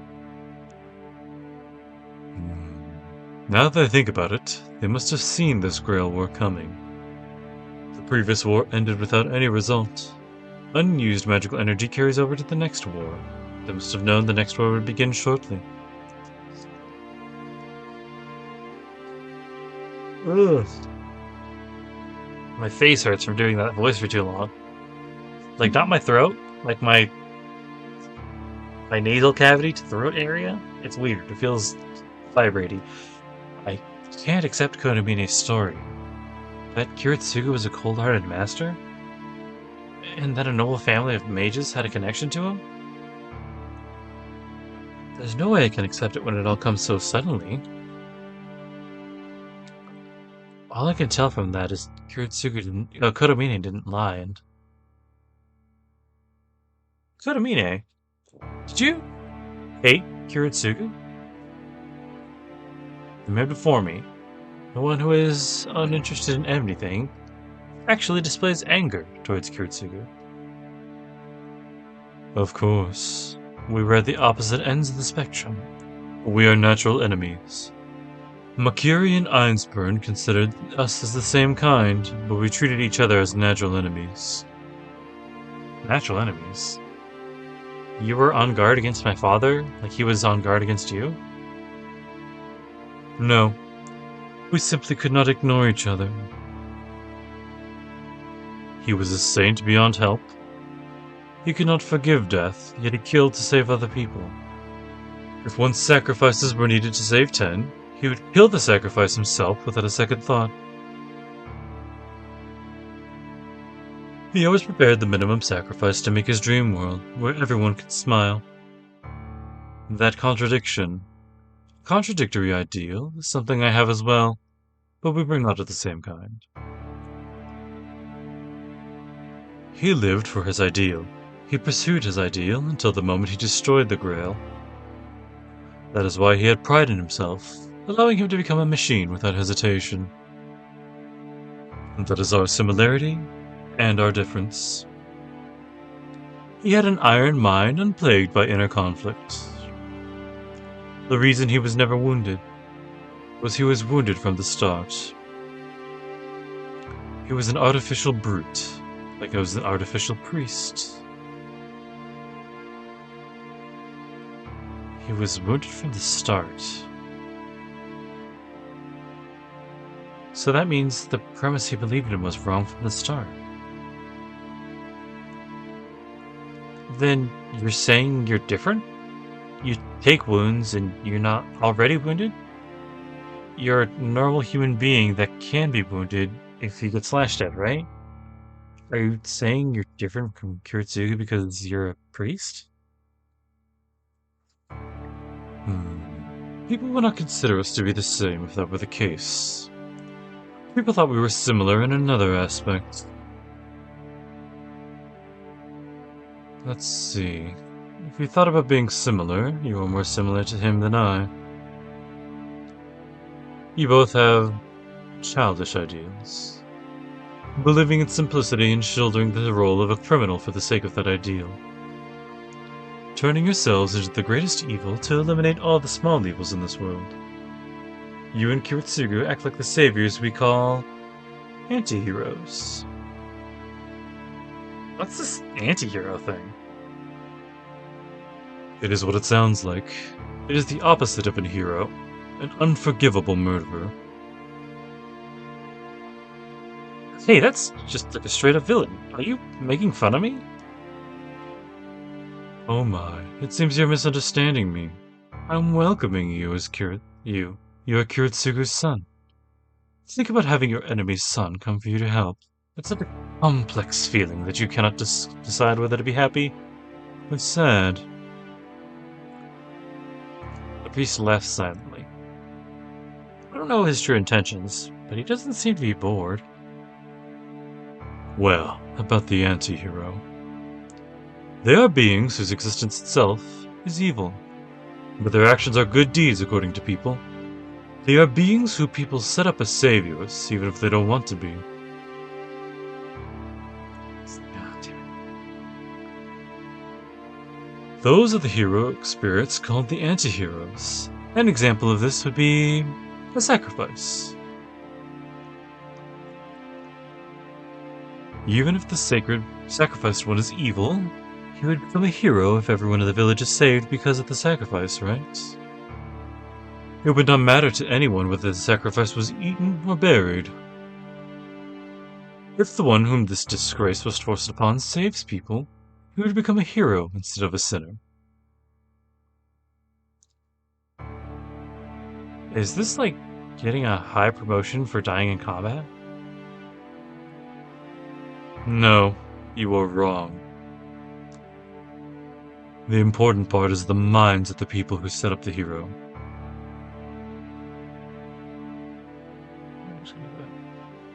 Now that I think about it, they must have seen this Grail War coming. The previous war ended without any result. Unused magical energy carries over to the next war. They must have known the next war would begin shortly. Ugh. My face hurts from doing that voice for too long. Like, not my throat, like my nasal cavity to throat area. It's weird. It feels vibrating. I can't accept Konamine's story. That Kiritsugu was a cold-hearted master? And that a noble family of mages had a connection to him? There's no way I can accept it when it all comes so suddenly. All I can tell from that is Kodomine didn't lie, and... Kodomine? Did you hate Kiritsugu? The man before me, the one who is uninterested in anything, actually displays anger towards Kiritsugu. Of course, we were at the opposite ends of the spectrum. We are natural enemies. Makiri and Ainsburn considered us as the same kind, but we treated each other as natural enemies. Natural enemies? You were on guard against my father, like he was on guard against you? No. We simply could not ignore each other. He was a saint beyond help. He could not forgive death, yet he killed to save other people. If 1 sacrifices were needed to save 10, he would kill the sacrifice himself without a second thought. He always prepared the minimum sacrifice to make his dream world, where everyone could smile. That contradictory ideal, is something I have as well, but we were not of the same kind. He lived for his ideal. He pursued his ideal until the moment he destroyed the Grail. That is why he had pride in himself, allowing him to become a machine without hesitation. And that is our similarity and our difference. He had an iron mind unplagued by inner conflict. The reason he was never wounded was he was wounded from the start. He was an artificial brute, like I was an artificial priest. He was wounded from the start. So that means the premise he believed in was wrong from the start. Then you're saying you're different? You take wounds and you're not already wounded? You're a normal human being that can be wounded if you get slashed at, right? Are you saying you're different from Kiritsugu because you're a priest? People would not consider us to be the same if that were the case. People thought we were similar in another aspect. Let's see. If we thought about being similar, you are more similar to him than I. You both have childish ideals, believing in simplicity and shouldering the role of a criminal for the sake of that ideal. Turning yourselves into the greatest evil to eliminate all the small evils in this world. You and Kiritsugu act like the saviors we call anti-heroes. What's this anti-hero thing? It is what it sounds like. It is the opposite of a hero, an unforgivable murderer. Hey, that's just like a straight-up villain. Are you making fun of me? Oh my, it seems you're misunderstanding me. I'm welcoming you as you. You're Kiritsugu's son. Think about having your enemy's son come for you to help. It's such a complex feeling that you cannot decide whether to be happy or sad. The priest laughs silently. I don't know his true intentions, but he doesn't seem to be bored. Well, about the anti-hero. They are beings whose existence itself is evil, but their actions are good deeds according to people. They are beings who people set up as saviors, even if they don't want to be. God damn it. Those are the heroic spirits called the anti-heroes. An example of this would be a sacrifice. Even if the sacred sacrificed one is evil, he would become a hero if everyone in the village is saved because of the sacrifice, right? It would not matter to anyone whether the sacrifice was eaten or buried. If the one whom this disgrace was forced upon saves people, he would become a hero instead of a sinner. Is this like getting a high promotion for dying in combat? No, you are wrong. The important part is the minds of the people who set up the hero.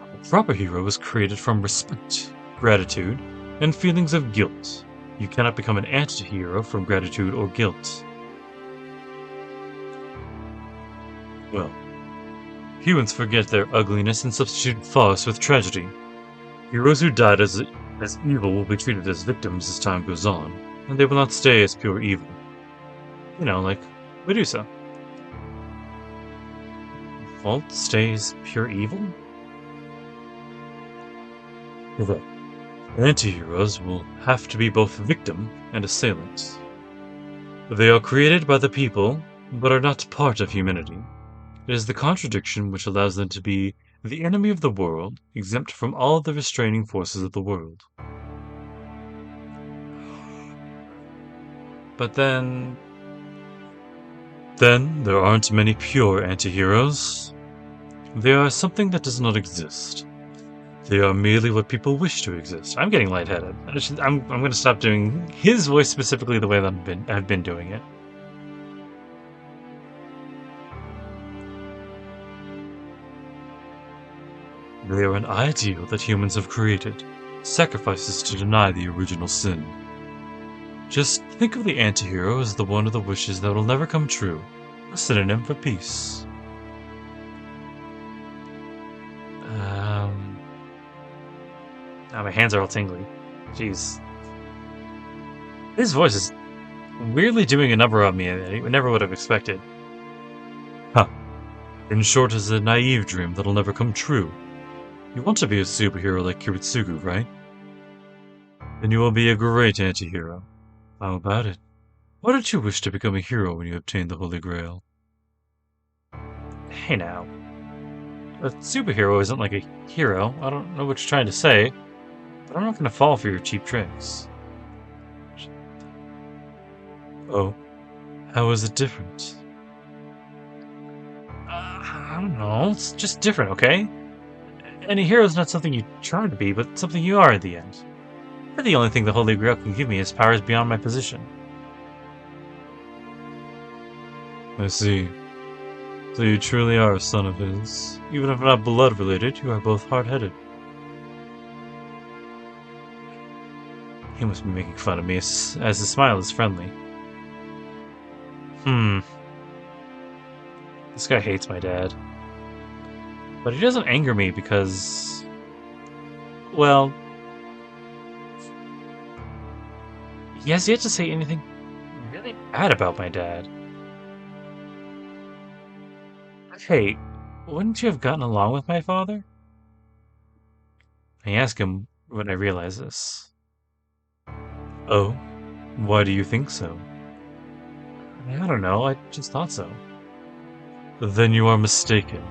A proper hero is created from respect, gratitude, and feelings of guilt. You cannot become an anti-hero from gratitude or guilt. Well, humans forget their ugliness and substitute farce with tragedy. Heroes who died as evil will be treated as victims as time goes on, and they will not stay as pure evil. You know, like Medusa. Won't stays pure evil? Correct. Anti-heroes will have to be both victim and assailant. They are created by the people, but are not part of humanity. It is the contradiction which allows them to be the enemy of the world, exempt from all the restraining forces of the world. But then there aren't many pure anti-heroes. They are something that does not exist. They are merely what people wish to exist. I'm getting lightheaded. I'm going to stop doing his voice specifically the way that I've been doing it. They are an ideal that humans have created, sacrifices to deny the original sin. Just think of the anti-hero as the one of the wishes that will never come true, a synonym for peace. Now my hands are all tingly. Jeez. His voice is weirdly doing a number on me that I never would have expected. Huh. In short, it's a naive dream that'll never come true. You want to be a superhero like Kiritsugu, right? Then you will be a great anti-hero. How about it? Why don't you wish to become a hero when you obtain the Holy Grail? Hey now. A superhero isn't like a hero. I don't know what you're trying to say, but I'm not going to fall for your cheap tricks. Oh, how is it different? I don't know. It's just different, okay? And a hero is not something you try to be, but something you are at the end. You're the only thing the Holy Grail can give me is powers beyond my position. I see. So you truly are a son of his. Even if not blood related, you are both hard-headed. He must be making fun of me as his smile is friendly. This guy hates my dad. But he doesn't anger me because... well... he has yet to say anything really bad about my dad. Hey, wouldn't you have gotten along with my father? I ask him when I realize this. Oh, why do you think so? I don't know, I just thought so. Then you are mistaken.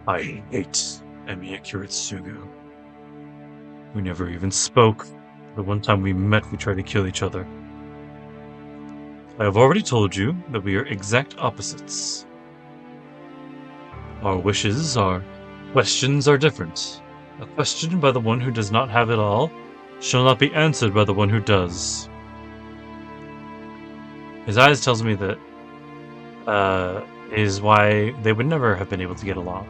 I hate Emiya Kiritsugu. We never even spoke. The one time we met, we tried to kill each other. I have already told you that we are exact opposites. Our wishes, our questions are different. A question by the one who does not have it all shall not be answered by the one who does. His eyes tells me that is why they would never have been able to get along.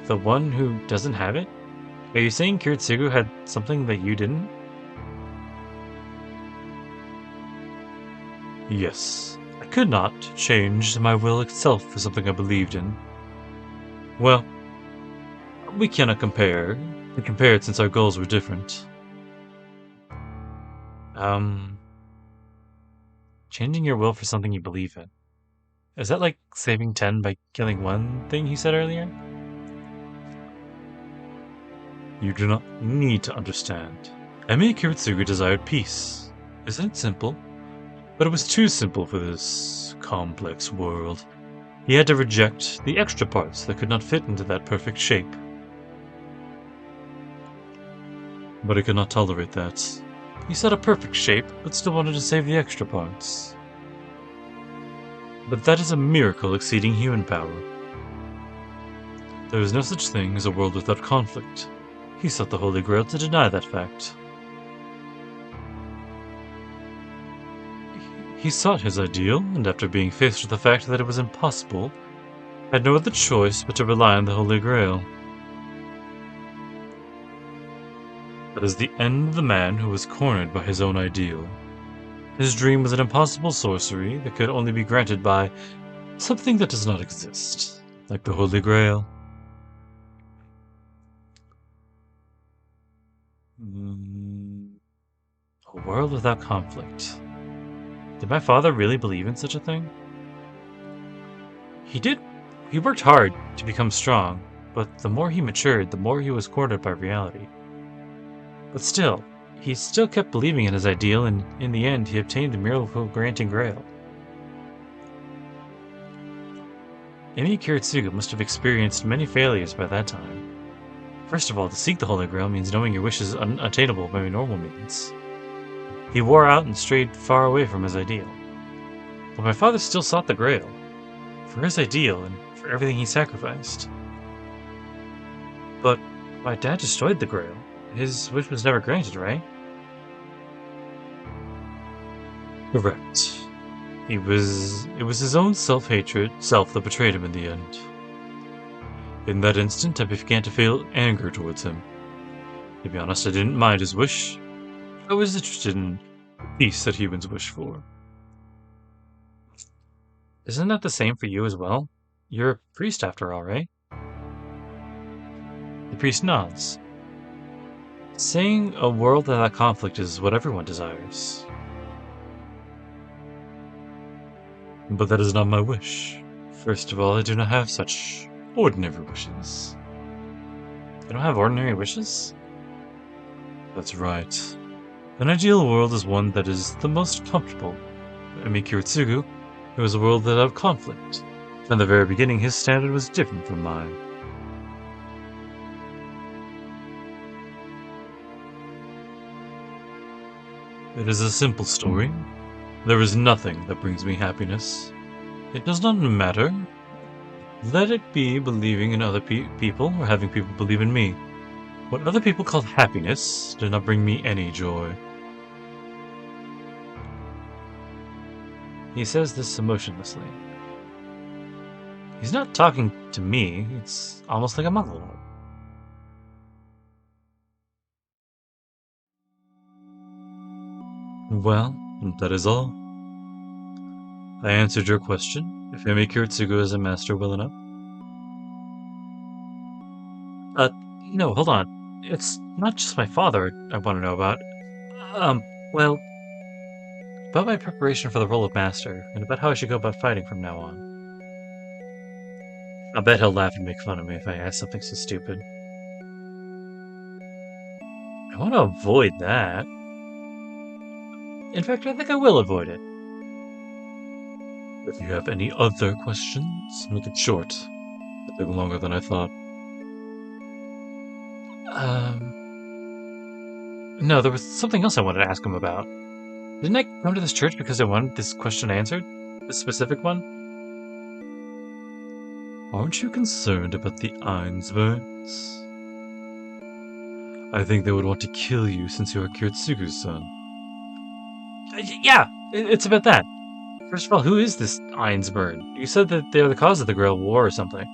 The one who doesn't have it, Are you saying Kiritsugu had something that you didn't? Yes. I could not change my will itself for something I believed in. Well, we cannot compare. We compared since our goals were different. Changing your will for something you believe in. Is that like saving 10 by killing one thing he said earlier? You do not need to understand. Emi Kiritsugu desired peace. Isn't it simple? But it was too simple for this complex world. He had to reject the extra parts that could not fit into that perfect shape. But he could not tolerate that. He set a perfect shape, but still wanted to save the extra parts. But that is a miracle exceeding human power. There is no such thing as a world without conflict. He sought the Holy Grail to deny that fact. He sought his ideal, and after being faced with the fact that it was impossible, had no other choice but to rely on the Holy Grail. That is the end of the man who was cornered by his own ideal. His dream was an impossible sorcery that could only be granted by something that does not exist, like the Holy Grail. A world without conflict. Did my father really believe in such a thing? He did. He worked hard to become strong, but the more he matured, the more he was cornered by reality. But still, he still kept believing in his ideal, and in the end, he obtained the miracle-granting Grail. Emi Kiritsugu must have experienced many failures by that time. First of all, to seek the Holy Grail means knowing your wish is unattainable by normal means. He wore out and strayed far away from his ideal. But my father still sought the Grail, for his ideal and for everything he sacrificed. But my dad destroyed the Grail. His wish was never granted, right? Correct. It was his own self-hatred, that betrayed him in the end. In that instant, I began to feel anger towards him. To be honest, I didn't mind his wish. I was interested in the peace that humans wish for. Isn't that the same for you as well? You're a priest after all, right? The priest nods. Saying a world without conflict is what everyone desires. But that is not my wish. First of all, I do not have such ordinary wishes. You don't have ordinary wishes? That's right. An ideal world is one that is the most comfortable. Emi Kiritsugu, it was a world without conflict. From the very beginning, his standard was different from mine. It is a simple story. There is nothing that brings me happiness. It does not matter. Let it be believing in other people or having people believe in me. What other people call happiness did not bring me any joy. He says this emotionlessly. He's not talking to me. It's almost like a monologue. Well, that is all. I answered your question. If Emi Kiritsugu is a master well enough. No, hold on. It's not just my father I want to know about. Well, about my preparation for the role of master, and about how I should go about fighting from now on. I bet he'll laugh and make fun of me if I ask something so stupid. I want to avoid that. In fact, I think I will avoid it. If you have any other questions, make it short. A bit longer than I thought. No, there was something else I wanted to ask him about. Didn't I come to this church because I wanted this question answered? This specific one? Aren't you concerned about the Ainsburns? I think they would want to kill you since you are Kiritsugu's son. Yeah, it's about that. First of all, who is this Ainsburn? You said that they're the cause of the Grail War or something.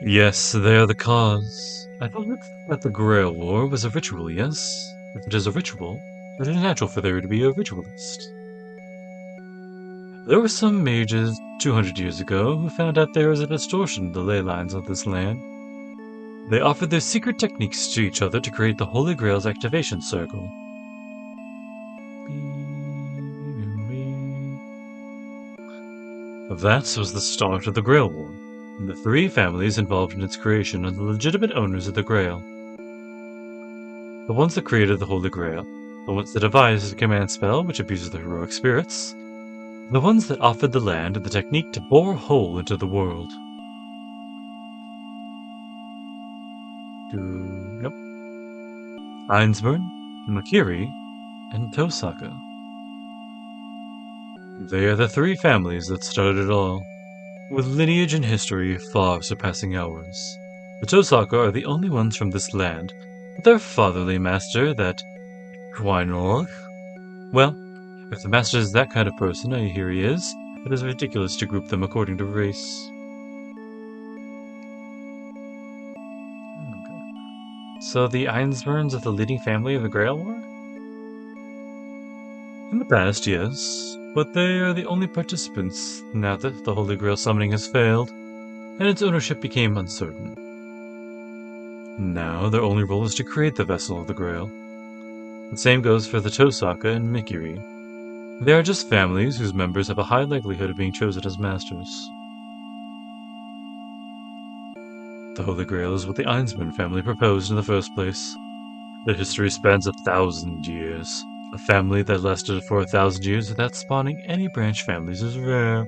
Yes, they are the cause. I thought that the Grail War was a ritual, yes? If it is a ritual, it is natural for there to be a ritualist. There were some mages 200 years ago who found out there was a distortion in the ley lines of this land. They offered their secret techniques to each other to create the Holy Grail's activation circle. That was the start of the Grail War, and the three families involved in its creation are the legitimate owners of the Grail. The ones that created the Holy Grail, the ones that devised the command spell which abuses the heroic spirits, the ones that offered the land the technique to bore a hole into the world. Yep. Ainsburn, Makiri, and Tosaka. They are the three families that started it all, with lineage and history far surpassing ours. The Tosaka are the only ones from this land, but their fatherly master, that Quainorg. Well, if the master is that kind of person I hear he is, it is ridiculous to group them according to race. So the Ainsburns are the leading family of the Grail War? In the past, yes, but they are the only participants now that the Holy Grail summoning has failed, and its ownership became uncertain. Now their only role is to create the vessel of the Grail. The same goes for the Tosaka and Mikiri. They are just families whose members have a high likelihood of being chosen as masters. The Holy Grail is what the Ainsburn family proposed in the first place. Their history spans 1,000 years. A family that lasted for 1,000 years without spawning any branch families is rare.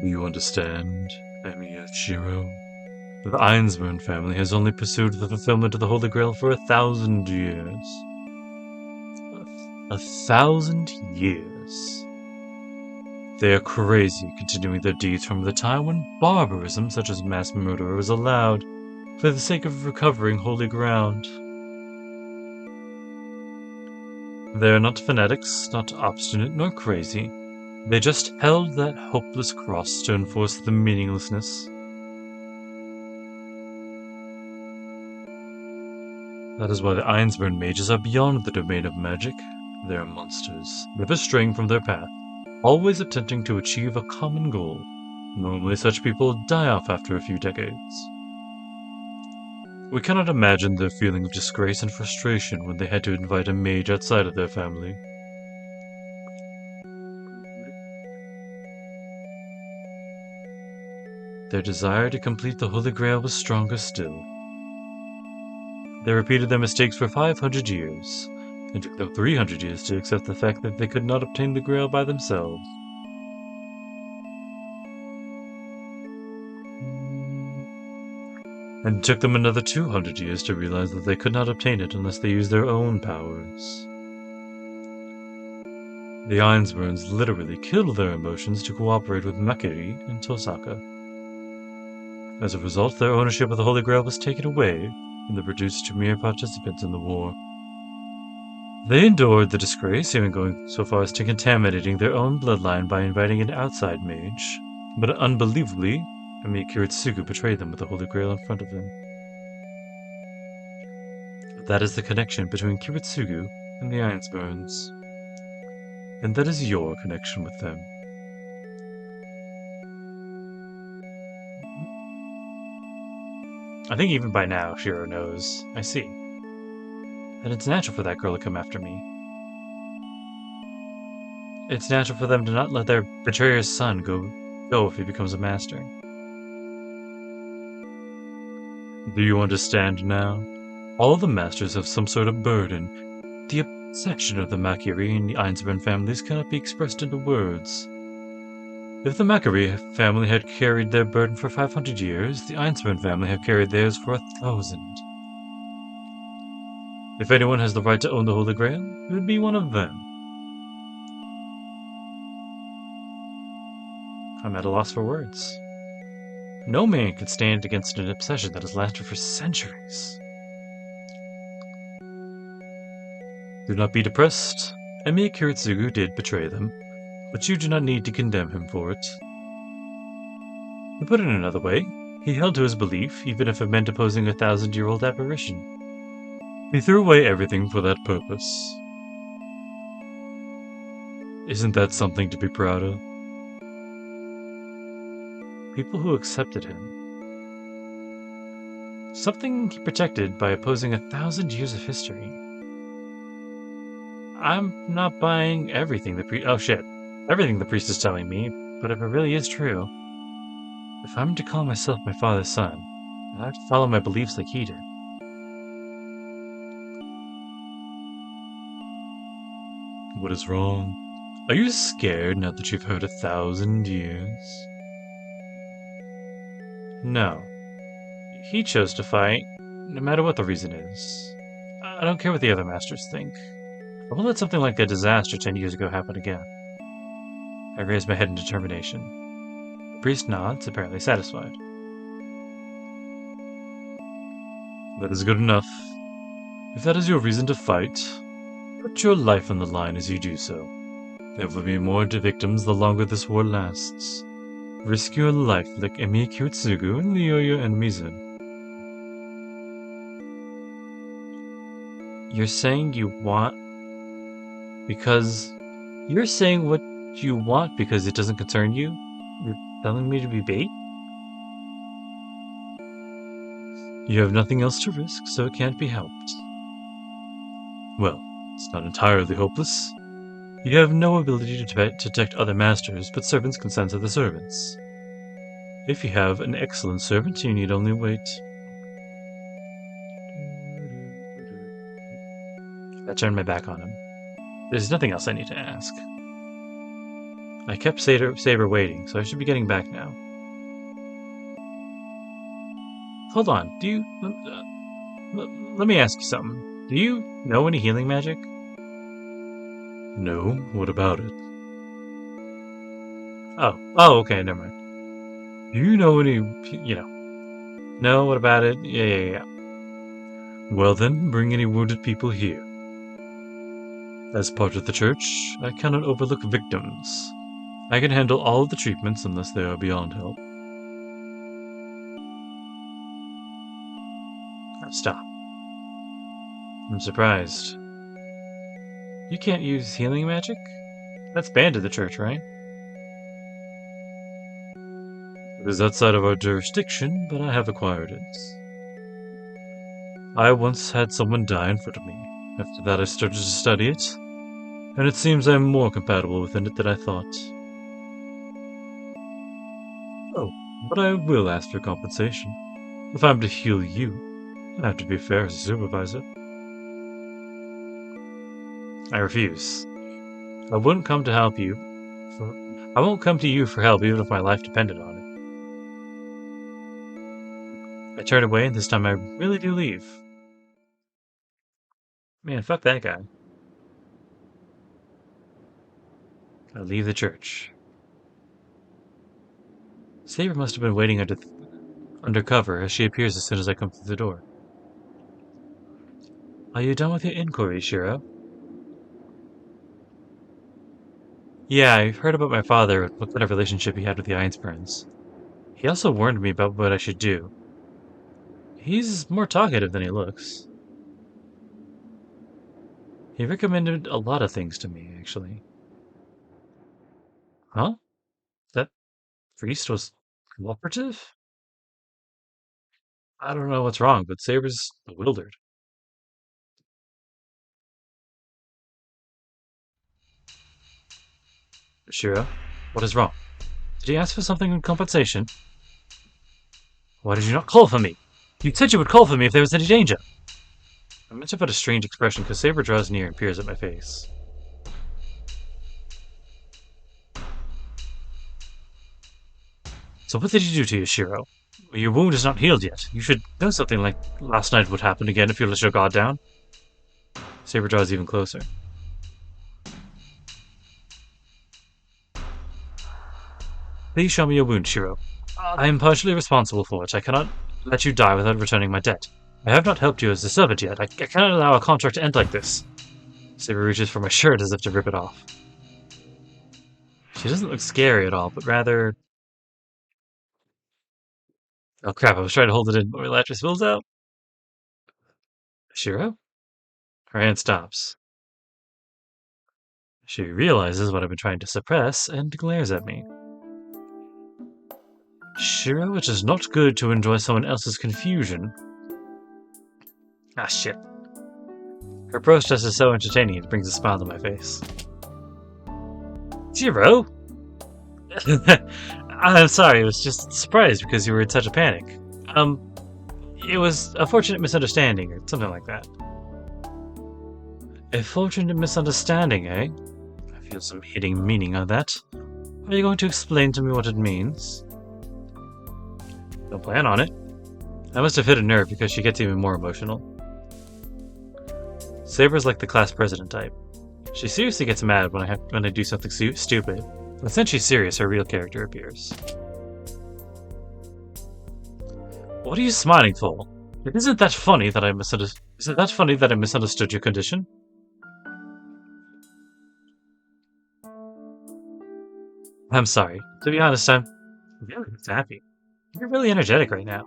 Do you understand, Amiyashiro? The Ainsburn family has only pursued the fulfillment of the Holy Grail for 1,000 years. 1,000 years. They are crazy, continuing their deeds from the time when barbarism such as mass murder was allowed, for the sake of recovering holy ground. They are not fanatics, not obstinate, nor crazy. They just held that hopeless cross to enforce the meaninglessness. That is why the Ainsburn mages are beyond the domain of magic. They are monsters, never straying from their path, always attempting to achieve a common goal. Normally such people die off after a few decades. We cannot imagine their feeling of disgrace and frustration when they had to invite a mage outside of their family. Their desire to complete the Holy Grail was stronger still. They repeated their mistakes for 500 years. It took them 300 years to accept the fact that they could not obtain the Grail by themselves. And it took them another 200 years to realize that they could not obtain it unless they used their own powers. The Ainsburns literally killed their emotions to cooperate with Makiri and Tosaka. As a result, their ownership of the Holy Grail was taken away, and they reduced to mere participants in the war. They endured the disgrace, even going so far as to contaminating their own bloodline by inviting an outside mage. But unbelievably, Amiya Kiritsugu betrayed them with the Holy Grail in front of him. That is the connection between Kiritsugu and the Ainsburns. And that is your connection with them. I think even by now, Shiro knows. I see. That it's natural for that girl to come after me. It's natural for them to not let their betrayer's son go if he becomes a master. Do you understand now? All the masters have some sort of burden. The obsession of the Makiri and the Ainsburn families cannot be expressed into words. If the Makiri family had carried their burden for 500 years, the Ainsburn family have carried theirs for 1,000. If anyone has the right to own the Holy Grail, it would be one of them. I'm at a loss for words. No man can stand against an obsession that has lasted for centuries. Do not be depressed. Emiya Kiritsugu did betray them, but you do not need to condemn him for it. To put it another way, he held to his belief, even if it meant opposing a 1,000-year-old apparition. He threw away everything for that purpose. Isn't that something to be proud of? People who accepted him. Something he protected by opposing 1,000 years of history. I'm not buying everything the priest... Oh shit. Everything the priest is telling me, but if it really is true, if I'm to call myself my father's son, I have to follow my beliefs like he did. What is wrong? Are you scared now that you've heard 1,000 years? No. He chose to fight, no matter what the reason is. I don't care what the other masters think. I won't let something like a disaster 10 years ago happen again. I raise my head in determination. The priest nods, apparently satisfied. That is good enough. If that is your reason to fight, put your life on the line as you do so. There will be more victims the longer this war lasts. Risk your life like Emi Kyotsugu and Ryoyo and Mizun. You're saying you want... because... You're saying what you want because it doesn't concern you? You're telling me to be bait? You have nothing else to risk, so it can't be helped. Well, it's not entirely hopeless. You have no ability to detect other masters, but servants can sense other servants. If you have an excellent servant, you need only wait. I turned my back on him. There's nothing else I need to ask. I kept Saber waiting, so I should be getting back now. Hold on, do you... let me ask you something. Do you know any healing magic? No, what about it? Oh, okay, never mind. Do you know any... No, what about it? Yeah. Well then, bring any wounded people here. As part of the church, I cannot overlook victims. I can handle all of the treatments unless they are beyond help. Stop. I'm surprised. You can't use healing magic? That's banned in the church, right? It is outside of our jurisdiction, but I have acquired it. I once had someone die in front of me. After that I started to study it, and it seems I'm more compatible with it than I thought. Oh, but I will ask for compensation. If I'm to heal you, I have to be fair as a supervisor. I refuse. I wouldn't come to help you. I won't come to you for help even if my life depended on it. I turn away, and this time I really do leave. Man, fuck that guy. I leave the church. Saber must have been waiting under cover, as she appears as soon as I come through the door. Are you done with your inquiry, Shiro? Yeah, I've heard about my father and what kind of relationship he had with the Einspurns. He also warned me about what I should do. He's more talkative than he looks. He recommended a lot of things to me, actually. Huh? That priest was cooperative? I don't know what's wrong, but Saber's bewildered. Shiro, what is wrong? Did he ask for something in compensation? Why did you not call for me? You said you would call for me if there was any danger. I meant to put a strange expression because Saber draws near and peers at my face. So what did he do to you, Shiro? Your wound is not healed yet. You should know something like last night would happen again if you let your guard down. Saber draws even closer. Please show me your wound, Shiro. I am partially responsible for it. I cannot let you die without returning my debt. I have not helped you as a servant yet. I cannot allow a contract to end like this. Saber reaches for my shirt as if to rip it off. She doesn't look scary at all, but rather Oh crap, I was trying to hold it in, but my latcher spills out. Shiro? Her hand stops. She realizes what I've been trying to suppress and glares at me. Shiro, it is not good to enjoy someone else's confusion. Ah, shit. Her protest is so entertaining it brings a smile to my face. Shiro? I'm sorry, I was just surprised because you were in such a panic. It was a fortunate misunderstanding or something like that. A fortunate misunderstanding, eh? I feel some hidden meaning on that. Are you going to explain to me what it means? Don't plan on it. I must have hit a nerve because she gets even more emotional. Saber's like the class president type. She seriously gets mad when I do something stupid. But since she's serious, her real character appears. What are you smiling for? Isn't that funny that I misunderstood your condition? I'm sorry. To be honest, I'm really happy. You're really energetic right now.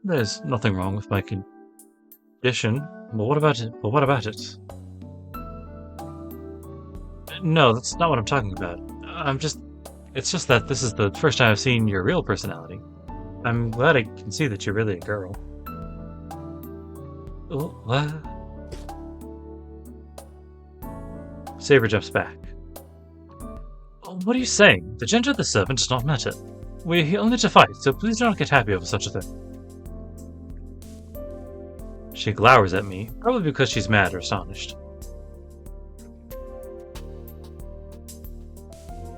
There's nothing wrong with my condition. But what about it? No, that's not what I'm talking about. It's just that this is the first time I've seen your real personality. I'm glad I can see that you're really a girl. Oh, what? Saber jumps back. Oh, what are you saying? The gender of the servant does not matter. We're here only to fight, so please do not get happy over such a thing. She glowers at me, probably because she's mad or astonished.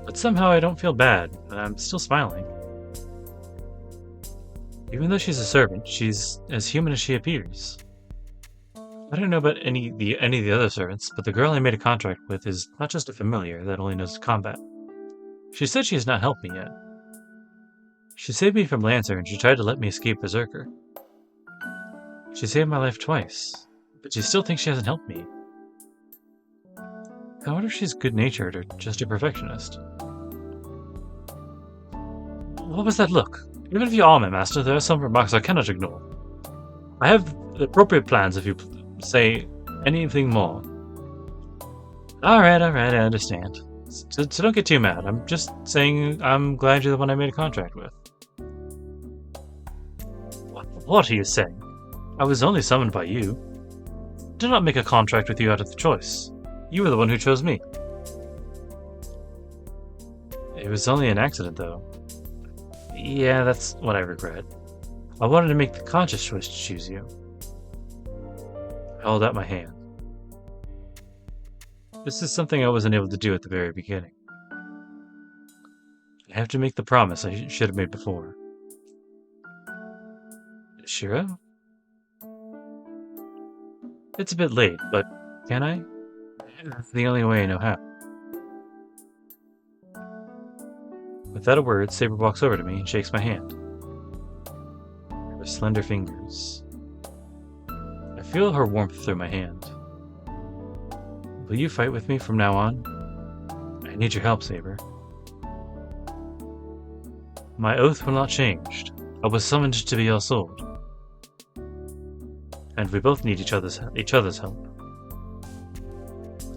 But somehow I don't feel bad, and I'm still smiling. Even though she's a servant, she's as human as she appears. I don't know about any of the other servants, but the girl I made a contract with is not just a familiar that only knows combat. She said she has not helped me yet. She saved me from Lancer and she tried to let me escape Berserker. She saved my life twice, but she still thinks she hasn't helped me. I wonder if she's good-natured or just a perfectionist. What was that look? Even if you are my master, there are some remarks I cannot ignore. I have appropriate plans if you say anything more. Alright, I understand. So don't get too mad. I'm just saying I'm glad you're the one I made a contract with. What are you saying? I was only summoned by you. Did not make a contract with you out of the choice. You were the one who chose me. It was only an accident, though. Yeah, that's what I regret. I wanted to make the conscious choice to choose you. I held out my hand. This is something I wasn't able to do at the very beginning. I have to make the promise I should have made before. Shiro? It's a bit late, but can I? That's the only way I know how. Without a word, Saber walks over to me and shakes my hand. Her slender fingers. I feel her warmth through my hand. Will you fight with me from now on? I need your help, Saber. My oath will not change. I was summoned to be your sword. And we both need each other's help.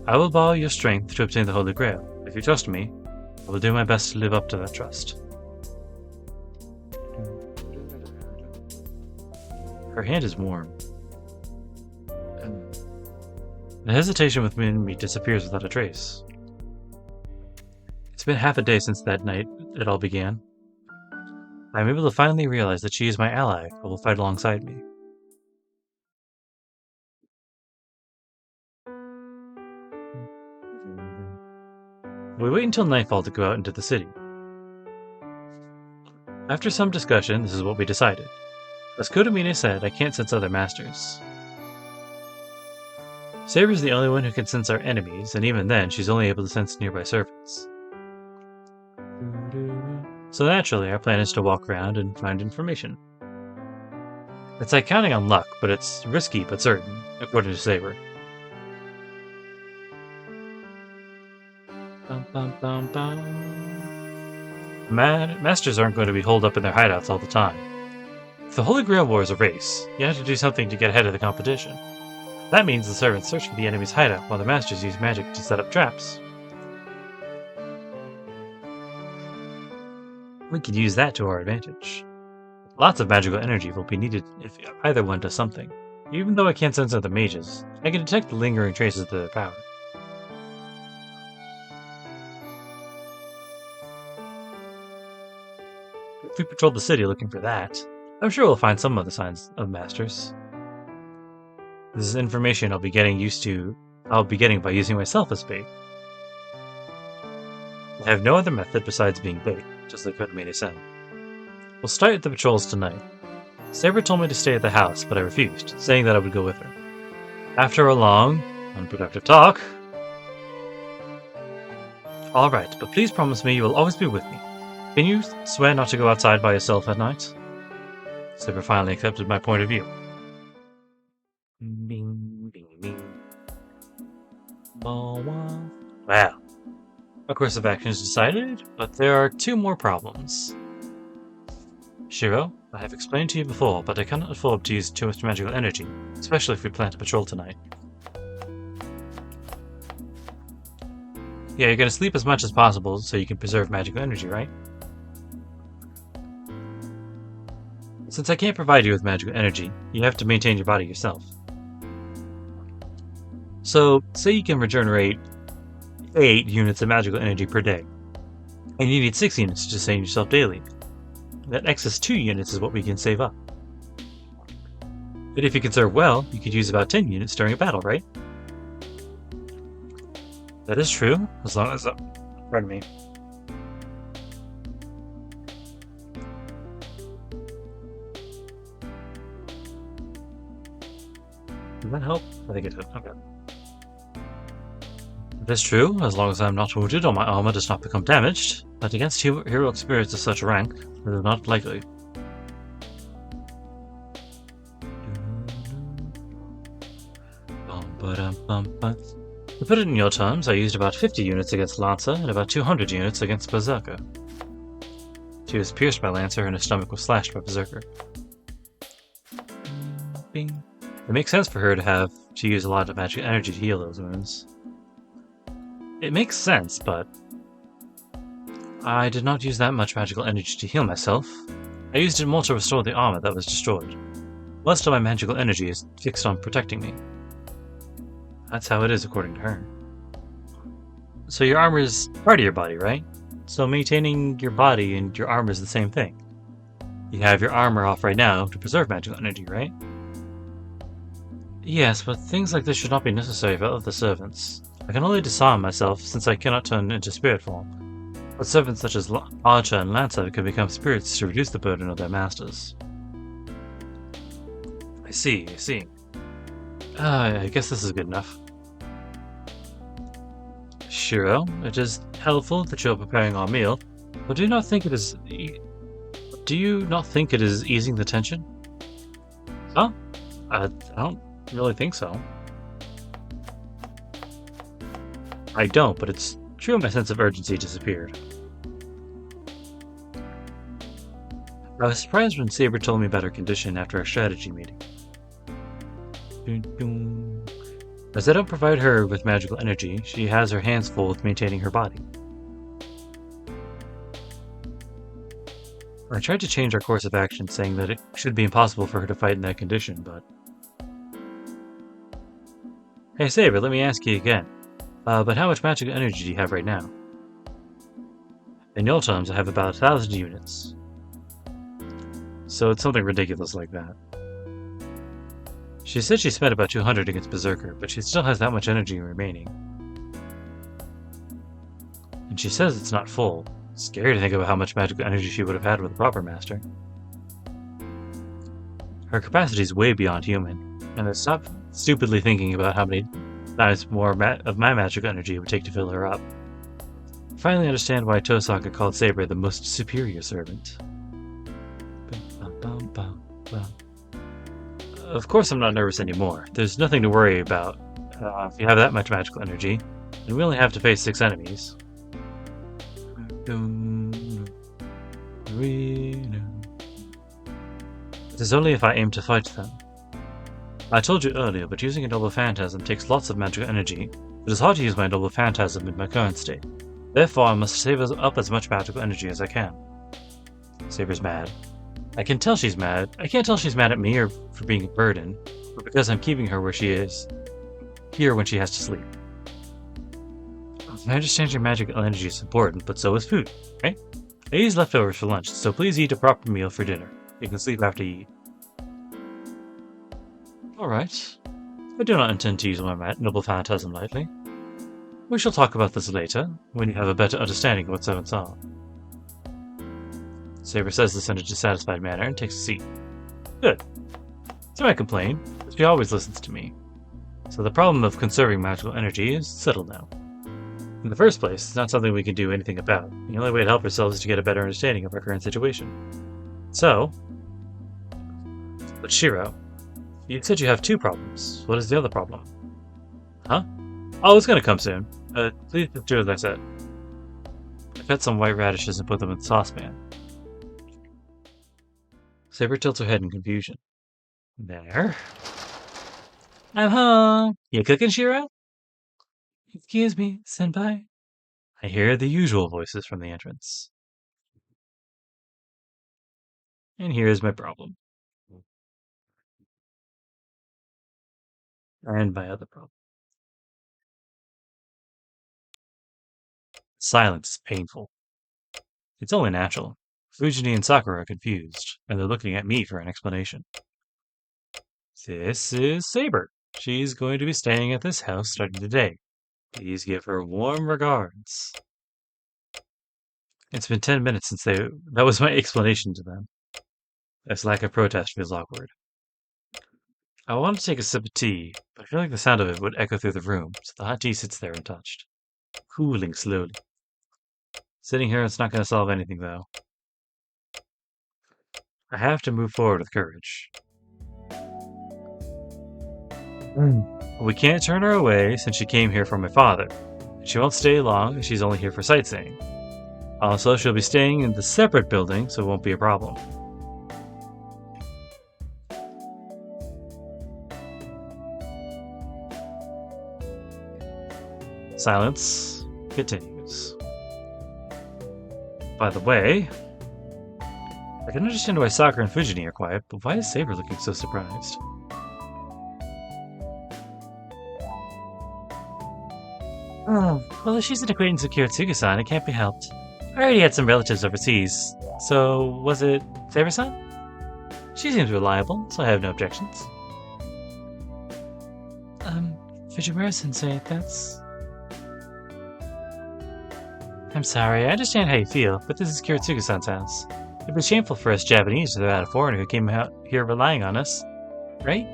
I will borrow your strength to obtain the Holy Grail. If you trust me, I will do my best to live up to that trust. Her hand is warm. The hesitation within me disappears without a trace. It's been half a day since that night it all began. I am able to finally realize that she is my ally who will fight alongside me. We wait until nightfall to go out into the city. After some discussion, this is what we decided. As Kodamine said, I can't sense other masters. Saber's the only one who can sense our enemies, and even then, she's only able to sense nearby servants. So naturally, our plan is to walk around and find information. It's like counting on luck, but it's risky but certain, according to Saber. Bum, bum, bum, bum. Masters aren't going to be holed up in their hideouts all the time. If the Holy Grail War is a race, you have to do something to get ahead of the competition. That means the servants search for the enemy's hideout while the masters use magic to set up traps. We could use that to our advantage. Lots of magical energy will be needed if either one does something. Even though I can't sense other mages, I can detect the lingering traces of their power. If we patrol the city looking for that, I'm sure we'll find some other signs of masters. This is information I'll be getting by using myself as bait. I have no other method besides being bait, just like Kodamine said. We'll start the patrols tonight. Saber told me to stay at the house, but I refused, saying that I would go with her. After a long, unproductive talk... Alright, but please promise me you will always be with me. Can you swear not to go outside by yourself at night? Saber finally accepted my point of view. Bing, bing, bing. Well, a course of action is decided, but there are two more problems. Shiro, I have explained to you before, but I cannot afford to use too much magical energy, especially if we plan to patrol tonight. Yeah, you're gonna sleep as much as possible so you can preserve magical energy, right? Since I can't provide you with magical energy, you have to maintain your body yourself. So, say you can regenerate 8 units of magical energy per day, and you need 6 units to sustain yourself daily. That excess 2 units is what we can save up. But if you conserve well, you could use about 10 units during a battle, right? That is true, as long as... pardon me. Does that help? I think it did. Okay. That's true, as long as I am not wounded or my armor does not become damaged, but against heroic spirits of such a rank, it is not likely. To put it in your terms, I used about 50 units against Lancer and about 200 units against Berserker. She was pierced by Lancer and her stomach was slashed by Berserker. Bing. It makes sense for her to use a lot of magic energy to heal those wounds. It makes sense, but I did not use that much magical energy to heal myself. I used it more to restore the armor that was destroyed. Most of my magical energy is fixed on protecting me. That's how it is according to her. So your armor is part of your body, right? So maintaining your body and your armor is the same thing. You have your armor off right now to preserve magical energy, right? Yes, but things like this should not be necessary for other servants. I can only disarm myself since I cannot turn into spirit form. But servants such as Archer and Lancer can become spirits to reduce the burden of their masters. I see. I guess this is good enough. Shiro, it is helpful that you are preparing our meal, but do you not think it is easing the tension? Huh? I don't really think so. I don't, but it's true my sense of urgency disappeared. I was surprised when Saber told me about her condition after our strategy meeting. As I don't provide her with magical energy, she has her hands full with maintaining her body. I tried to change our course of action, saying that it should be impossible for her to fight in that condition, but... Hey Saber, let me ask you again. But how much magical energy do you have right now? In your terms, I have about 1,000 units. So it's something ridiculous like that. She said she spent about 200 against Berserker, but she still has that much energy remaining. And she says it's not full. It's scary to think about how much magical energy she would have had with a proper master. Her capacity is way beyond human, and I stopped stupidly thinking about how many times more of my magical energy it would take to fill her up. I finally understand why Tosaka called Saber the most superior servant. Of course I'm not nervous anymore. There's nothing to worry about. If you have that much magical energy, and we only have to face 6 enemies. we know. It is only if I aim to fight them. I told you earlier, but using a double phantasm takes lots of magical energy. It is hard to use my double phantasm in my current state. Therefore, I must save up as much magical energy as I can. Saber's mad. I can tell she's mad. I can't tell she's mad at me or for being a burden, but because I'm keeping her where she is, here when she has to sleep. I understand your magical energy is important, but so is food, right? I use leftovers for lunch, so please eat a proper meal for dinner. You can sleep after you eat. Alright. I do not intend to use my noble phantasm lightly. We shall talk about this later, when you have a better understanding of what's so and so. Saber says this in a dissatisfied manner and takes a seat. Good. So I complain, but she always listens to me. So the problem of conserving magical energy is settled now. In the first place, it's not something we can do anything about. The only way to help ourselves is to get a better understanding of our current situation. So... But Shiro, you said you have two problems. What is the other problem? Huh? Oh, it's gonna come soon. Please do as I said. I cut some white radishes and put them in the saucepan. Saber tilts her head in confusion. There. I'm home! You cooking, Shiro? Excuse me, senpai. I hear the usual voices from the entrance. And here's my problem. And my other problem. Silence is painful. It's only natural. Fujini and Sakura are confused, and they're looking at me for an explanation. This is Saber. She's going to be staying at this house starting today. Please give her warm regards. It's been 10 minutes since that was my explanation to them. This lack of protest feels awkward. I want to take a sip of tea, but I feel like the sound of it would echo through the room, so the hot tea sits there untouched, cooling slowly. Sitting here, it's not going to solve anything, though. I have to move forward with courage. We can't turn her away since she came here from my father. She won't stay long, she's only here for sightseeing. Also, she'll be staying in the separate building, so it won't be a problem. Silence continues. By the way, I can understand why Sakura and Fujini are quiet, but why is Saber looking so surprised? Oh, well, if she's an acquaintance of Kiritsuga-san, it can't be helped. I already had some relatives overseas, so was it Saber-san? She seems reliable, so I have no objections. Fujimura-sensei, that's... I'm sorry, I understand how you feel, but this is Kiritsuga-san's house. It'd be shameful for us Japanese to throw out a foreigner who came out here relying on us, right?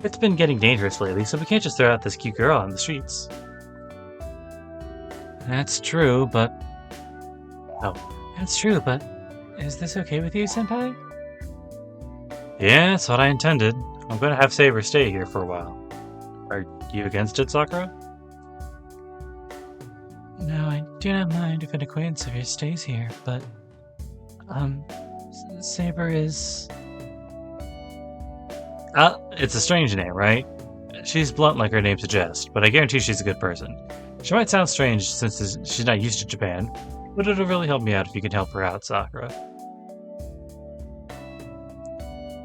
It's been getting dangerous lately, so we can't just throw out this cute girl on the streets. That's true, but... Oh. That's true, but... Is this okay with you, senpai? Yeah, that's what I intended. I'm gonna have Saber stay here for a while. Are you against it, Sakura? No, I do not mind if an acquaintance of yours stays here, but... Saber is... It's a strange name, right? She's blunt like her name suggests, but I guarantee she's a good person. She might sound strange since she's not used to Japan, but it'll really help me out if you can help her out, Sakura.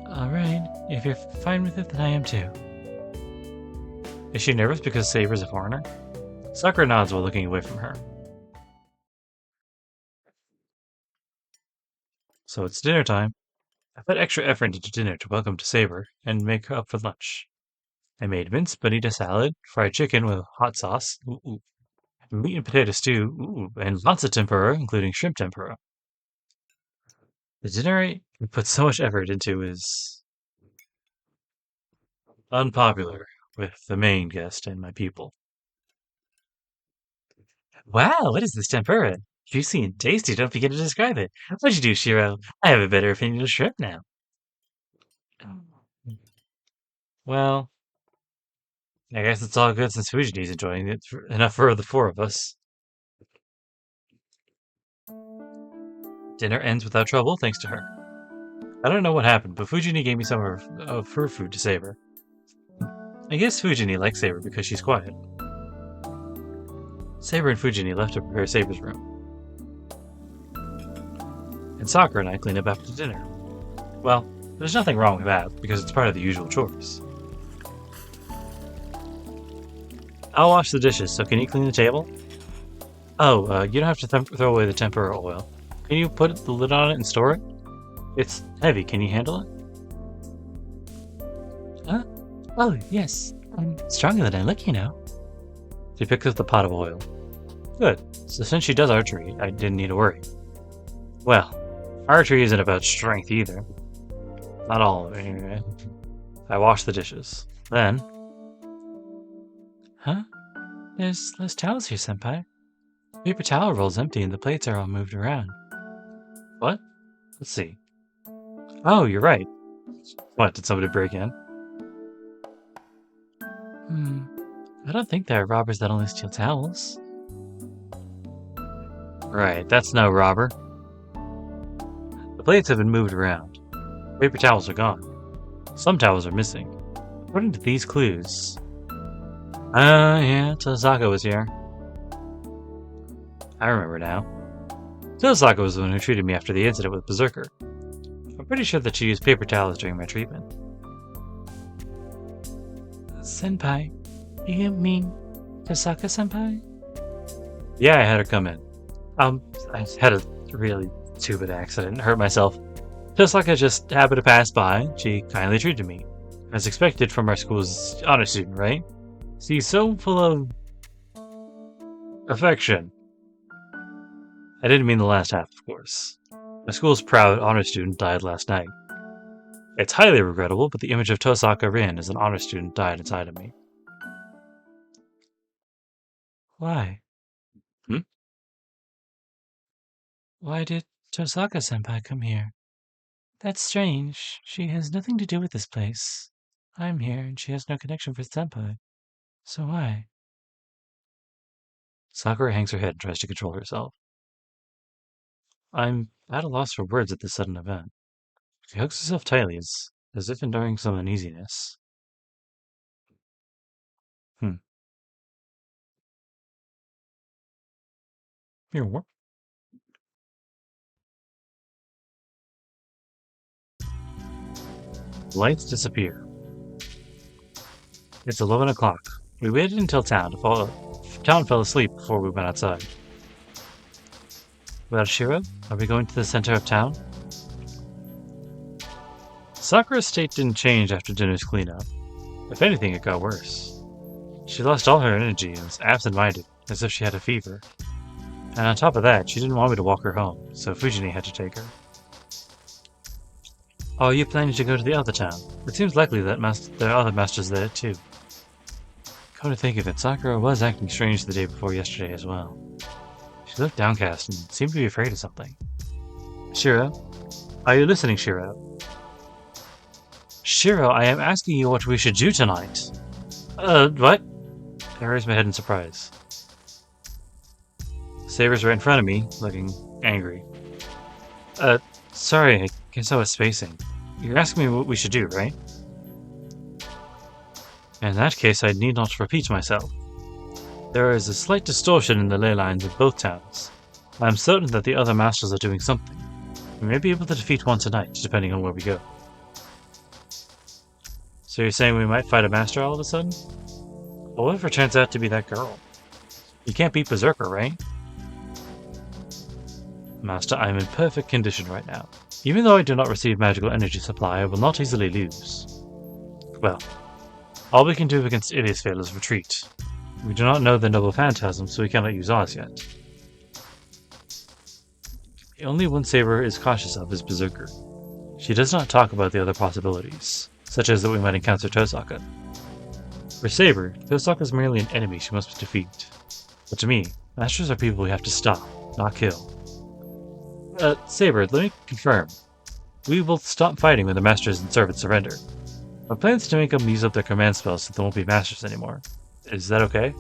Alright, if you're fine with it, then I am too. Is she nervous because Saber's a foreigner? Sakura nods while looking away from her. So it's dinner time. I put extra effort into dinner to welcome to Saber and make her up for lunch. I made minced bonita salad, fried chicken with hot sauce, meat and potato stew, and lots of tempura, including shrimp tempura. The dinner I put so much effort into is unpopular with the main guest and my people. Wow, what is this tempura? Juicy and tasty, don't forget to describe it. What'd you do, Shiro? I have a better opinion of shrimp now. Well, I guess it's all good since Fujini's enjoying it enough for the four of us. Dinner ends without trouble, thanks to her. I don't know what happened, but Fujini gave me some of her food to savor. I guess Fujini likes Saber because she's quiet. Saber and Fujini left to prepare Saber's room. And Sakura and I clean up after dinner. Well, there's nothing wrong with that, because it's part of the usual chores. I'll wash the dishes, so can you clean the table? Oh, you don't have to throw away the tempura oil. Can you put the lid on it and store it? It's heavy, can you handle it? Huh? Oh, yes. I'm stronger than I look, you know. She picks up the pot of oil. Good. So since she does archery, I didn't need to worry. Well, archery isn't about strength either. Not all of it, anyway. I wash the dishes. Then... Huh? There's less towels here, senpai. The paper towel roll's empty and the plates are all moved around. What? Let's see. Oh, you're right. What, did somebody break in? I don't think there are robbers that only steal towels. Right, that's no robber. The plates have been moved around. Paper towels are gone. Some towels are missing. According to these clues... yeah, Tozaka was here. I remember now. Tozaka was the one who treated me after the incident with Berserker. I'm pretty sure that she used paper towels during my treatment. Senpai, you mean Tozaka-senpai? Yeah, I had her come in. I had a really stupid accident, hurt myself. Tozaka just happened to pass by. She kindly treated me. As expected from our school's honor student, right? She's so full of... affection. I didn't mean the last half, of course. My school's proud honor student died last night. It's highly regrettable, but the image of Tosaka Rin as an honor student died inside of me. Why? Why did Tosaka-senpai come here? That's strange. She has nothing to do with this place. I'm here, and she has no connection with senpai. So why? Sakura hangs her head and tries to control herself. I'm at a loss for words at this sudden event. She hugs herself tightly, as if enduring some uneasiness. Here, what? Lights disappear. It's 11 o'clock. We waited until town fell asleep before we went outside. Well, Shiro, are we going to the center of town? Sakura's state didn't change after dinner's cleanup. If anything, it got worse. She lost all her energy and was absent-minded, as if she had a fever. And on top of that, she didn't want me to walk her home, so Fujini had to take her. Are you planning to go to the other town? It seems likely that there are other masters there, too. Come to think of it, Sakura was acting strange the day before yesterday as well. She looked downcast and seemed to be afraid of something. Shiro? Are you listening, Shiro? Shiro, I am asking you what we should do tonight. What? I raised my head in surprise. Saber's right in front of me, looking angry. Sorry, I guess I was spacing. You're asking me what we should do, right? In that case, I need not repeat myself. There is a slight distortion in the ley lines of both towns. I am certain that the other masters are doing something. We may be able to defeat one tonight, depending on where we go. So you're saying we might fight a master all of a sudden? Well, what if it turns out to be that girl? You can't beat Berserker, right? Master, I am in perfect condition right now. Even though I do not receive magical energy supply, I will not easily lose. Well, all we can do against Iliasvale is retreat. We do not know the noble phantasm, so we cannot use ours yet. The only one Saber is cautious of is Berserker. She does not talk about the other possibilities, such as that we might encounter Tosaka. For Saber, Tosaka is merely an enemy she must defeat. But to me, masters are people we have to stop, not kill. Saber, let me confirm. We will stop fighting when the masters and servants surrender. My plan is to make them use up their command spells so they won't be masters anymore. Is that okay?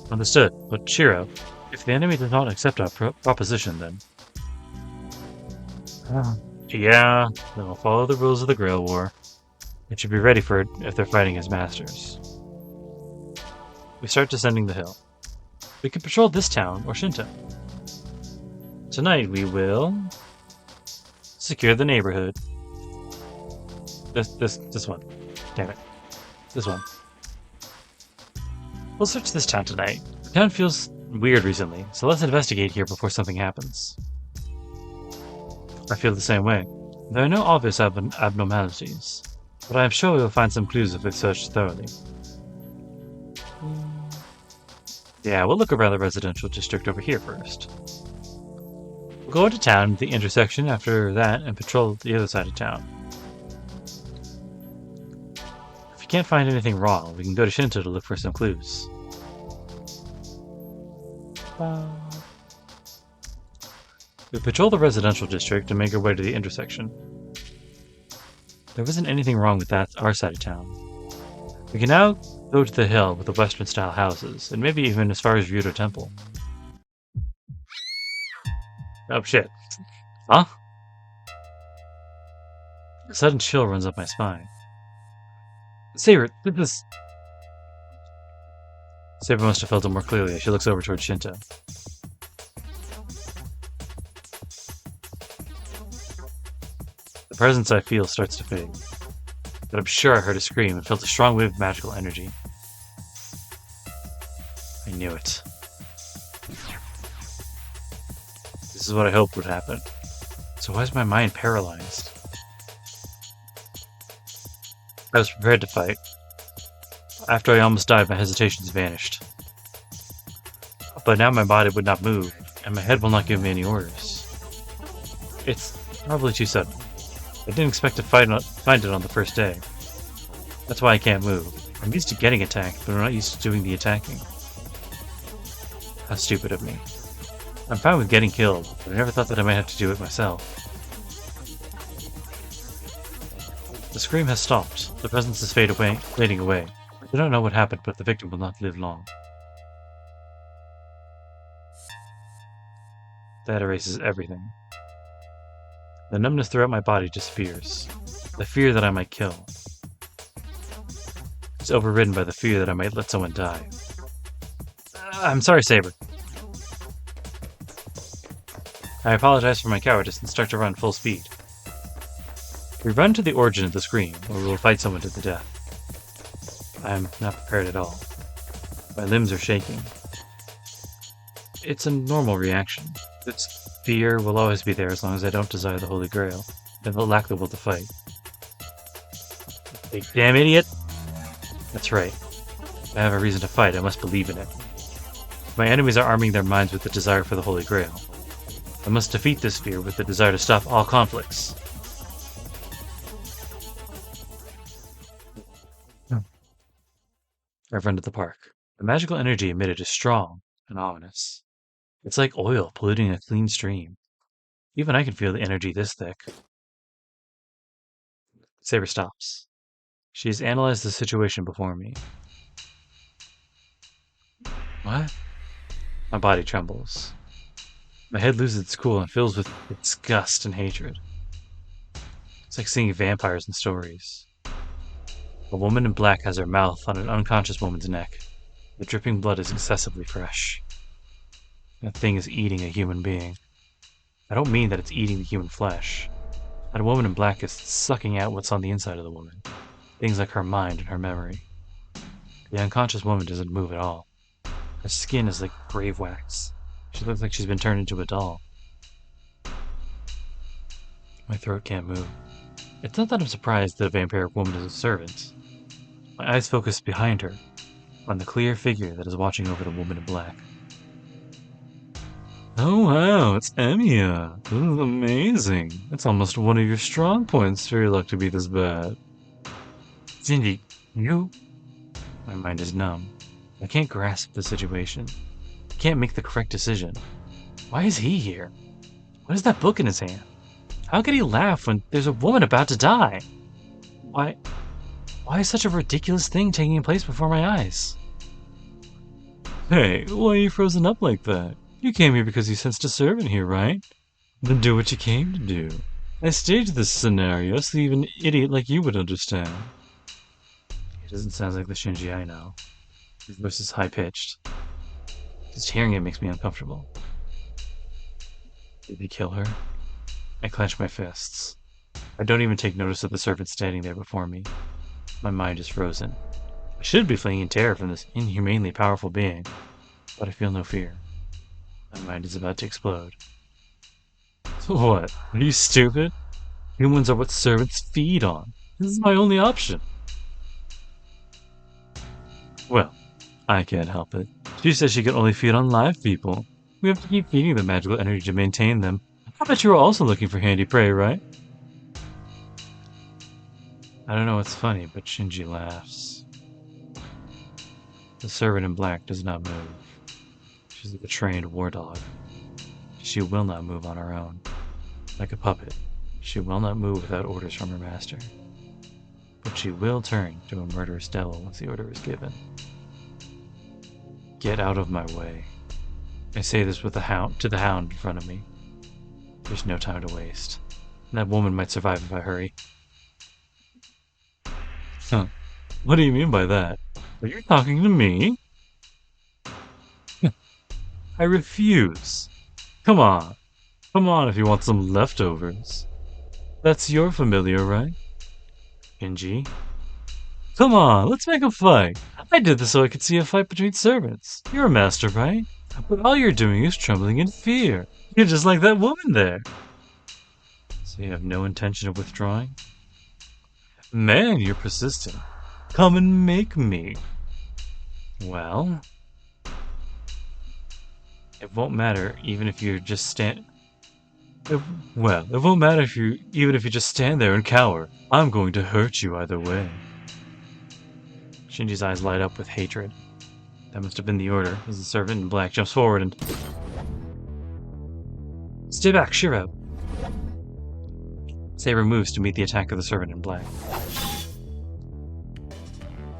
Understood, but Shiro, if the enemy does not accept our proposition, then... Yeah, then we'll follow the rules of the Grail War. It should be ready for it if they're fighting as masters. We start descending the hill. We can patrol this town or Shinto. Tonight we will secure the neighborhood. This one. Damn it. This one. We'll search this town tonight. The town feels weird recently, so let's investigate here before something happens. I feel the same way. There are no obvious abnormalities, but I am sure we will find some clues if we search thoroughly. Yeah, we'll look around the residential district over here first. We'll go into town, the intersection after that, and patrol the other side of town. If you can't find anything wrong, we can go to Shinto to look for some clues. We patrol the residential district and make our way to the intersection. There wasn't anything wrong with our side of town. We can now go to the hill with the Western-style houses, and maybe even as far as Ryudo Temple. Oh shit. Huh? A sudden chill runs up my spine. Saber, this... Saber must have felt it more clearly as she looks over towards Shinto. The presence I feel starts to fade, but I'm sure I heard a scream and felt a strong wave of magical energy. I knew it. This is what I hoped would happen. So why is my mind paralyzed? I was prepared to fight. After I almost died, my hesitations vanished. But now my body would not move, and my head will not give me any orders. It's probably too sudden. I didn't expect to find it on the first day. That's why I can't move. I'm used to getting attacked, but I'm not used to doing the attacking. How stupid of me. I'm fine with getting killed, but I never thought that I might have to do it myself. The scream has stopped. The presence is fading away. I don't know what happened, but the victim will not live long. That erases everything. The numbness throughout my body disappears. The fear that I might kill. It's overridden by the fear that I might let someone die. I'm sorry, Saber. I apologize for my cowardice and start to run full speed. We run to the origin of the scream, or we will fight someone to the death. I am not prepared at all. My limbs are shaking. It's a normal reaction. Its fear will always be there as long as I don't desire the Holy Grail, and will lack the will to fight. Big damn idiot! That's right. If I have a reason to fight, I must believe in it. My enemies are arming their minds with the desire for the Holy Grail. I must defeat this fear with the desire to stop all conflicts. I run to the park. The magical energy emitted is strong and ominous. It's like oil polluting a clean stream. Even I can feel the energy this thick. Saber stops. She has analyzed the situation before me. What? My body trembles. My head loses its cool and fills with disgust and hatred. It's like seeing vampires in stories. A woman in black has her mouth on an unconscious woman's neck. The dripping blood is excessively fresh. That thing is eating a human being. I don't mean that it's eating the human flesh. That woman in black is sucking out what's on the inside of the woman. Things like her mind and her memory. The unconscious woman doesn't move at all. Her skin is like grave wax. She looks like she's been turned into a doll. My throat can't move. It's not that I'm surprised that a vampiric woman is a servant. My eyes focus behind her, on the clear figure that is watching over the woman in black. Oh wow, it's Emiya. This is amazing. It's almost one of your strong points for your luck to be this bad. Shinji, you... My mind is numb. I can't grasp the situation. I can't make the correct decision. Why is he here? What is that book in his hand? How could he laugh when there's a woman about to die? Why is such a ridiculous thing taking place before my eyes? Hey, why are you frozen up like that? You came here because you sensed a servant here, right? Then do what you came to do. I staged this scenario so even an idiot like you would understand. It doesn't sound like the Shinji I know. His voice is high-pitched. Just hearing it makes me uncomfortable. Did he kill her? I clench my fists. I don't even take notice of the servant standing there before me. My mind is frozen. I should be fleeing in terror from this inhumanely powerful being, but I feel no fear. My mind is about to explode. What? Are you stupid? Humans are what servants feed on. This is my only option. Well, I can't help it. She says she can only feed on live people. We have to keep feeding them magical energy to maintain them. I bet you were also looking for handy prey, right? I don't know what's funny, but Shinji laughs. The servant in black does not move. She's like a trained war dog. She will not move on her own. Like a puppet, she will not move without orders from her master. But she will turn to a murderous devil once the order is given. Get out of my way. I say this with the hound in front of me. There's no time to waste. That woman might survive if I hurry. Huh. What do you mean by that? Are you talking to me? I refuse. Come on. Come on if you want some leftovers. That's your familiar, right? Shinji? Come on, let's make a fight. I did this so I could see a fight between servants. You're a master, right? But all you're doing is trembling in fear. You're just like that woman there. So you have no intention of withdrawing? Man, you're persistent. Come and make me. Well, it won't matter even if you're just it won't matter even if you just stand there and cower. I'm going to hurt you either way. Shinji's eyes light up with hatred. That must have been the order, as the servant in black jumps forward and... Stay back, Shiro! Saber moves to meet the attack of the servant in black.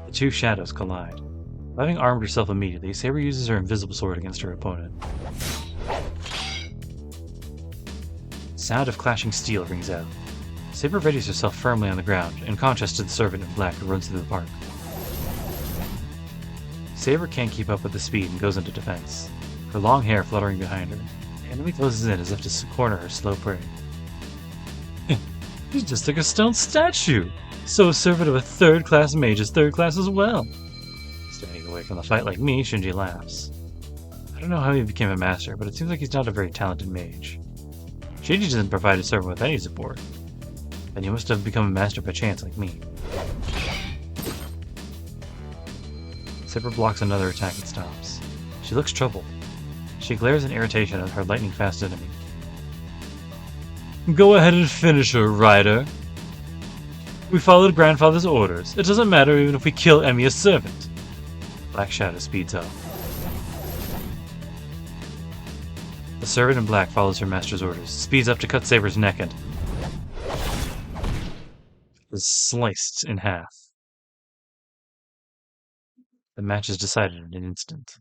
The two shadows collide. Having armed herself immediately, Saber uses her invisible sword against her opponent. The sound of clashing steel rings out. Saber readies herself firmly on the ground, in contrast to the servant in black who runs through the park. Saber can't keep up with the speed and goes into defense, her long hair fluttering behind her. The enemy closes in as if to corner her slow prey. She's just like a stone statue! So a servant of a third-class mage is third-class as well! Standing away from the fight like me, Shinji laughs. I don't know how he became a master, but it seems like he's not a very talented mage. Shinji doesn't provide his servant with any support. Then he must have become a master by chance like me. Saber blocks another attack and stops. She looks troubled. She glares in irritation at her lightning-fast enemy. Go ahead and finish her, Rider. We followed Grandfather's orders. It doesn't matter even if we kill Emiya's servant. Black Shadow speeds up. The servant in black follows her master's orders, speeds up to cut Saber's neck and is sliced in half. The match is decided in an instant.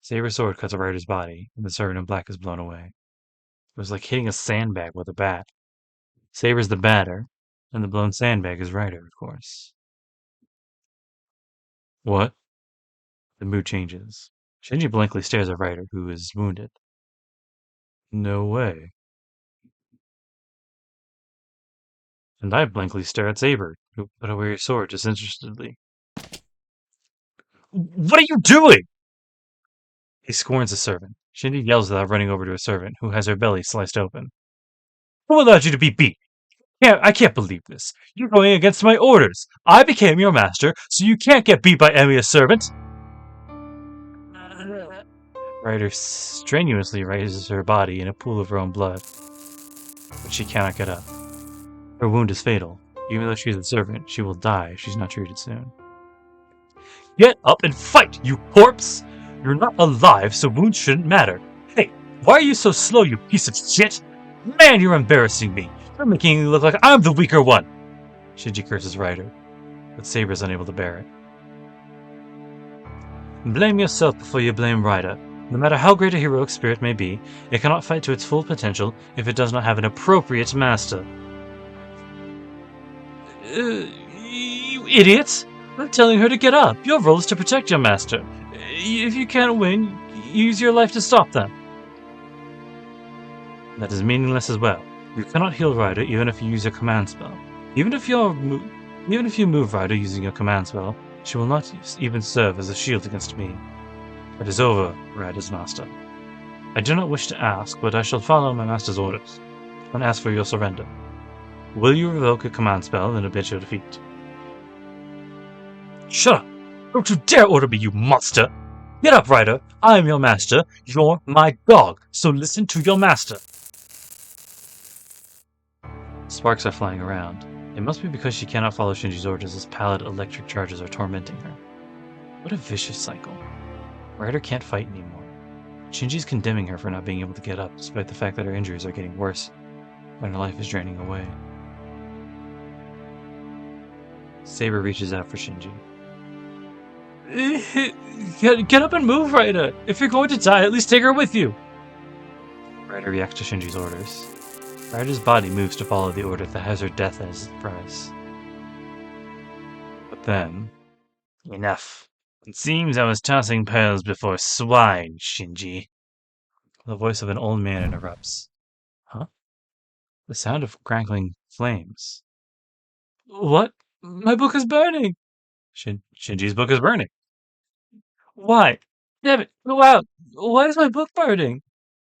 Saber's sword cuts a rider's body, and the servant in black is blown away. It was like hitting a sandbag with a bat. Saber's the batter, and the blown sandbag is Rider, of course. What? The mood changes. Shinji blankly stares at Rider, who is wounded. No way. And I blankly stare at Saber, who put away her sword disinterestedly. What are you doing? He scorns the servant. Shinji yells without running over to a servant, who has her belly sliced open. Who allowed you to be beat? I can't believe this. You're going against my orders. I became your master, so you can't get beat by Emiya's servant. Rider strenuously raises her body in a pool of her own blood, but she cannot get up. Her wound is fatal. Even though she is a servant, she will die if she's not treated soon. Get up and fight, you corpse! You're not alive, so wounds shouldn't matter. Hey, why are you so slow, you piece of shit? Man, you're embarrassing me. You're making me look like I'm the weaker one. Shinji curses Rider, but Saber is unable to bear it. Blame yourself before you blame Rider. No matter how great a heroic spirit may be, it cannot fight to its full potential if it does not have an appropriate master. You idiots! I'm telling her to get up. Your role is to protect your master. If you can't win, use your life to stop them. That is meaningless as well. You cannot heal Ryder even if you use your command spell. Even if you move Ryder using your command spell, she will not even serve as a shield against me. It is over, Ryder's master. I do not wish to ask, but I shall follow my master's orders, and ask for your surrender. Will you revoke a command spell and admit your defeat? Shut up! Don't you dare order me, you monster! Get up, Ryder! I am your master. You're my dog, so listen to your master. Sparks are flying around. It must be because she cannot follow Shinji's orders as pallid electric charges are tormenting her. What a vicious cycle. Ryder can't fight anymore. Shinji's condemning her for not being able to get up, despite the fact that her injuries are getting worse, and her life is draining away. Saber reaches out for Shinji. Get up and move, Ryder! If you're going to die, at least take her with you! Ryder reacts to Shinji's orders. Ryder's body moves to follow the order that has her death as its prize. But then... Enough. It seems I was tossing pearls before swine, Shinji. The voice of an old man interrupts. Huh? The sound of crackling flames. What? My book is burning! Shinji's book is burning. Why? Damn it! Go out! Why is my book burning?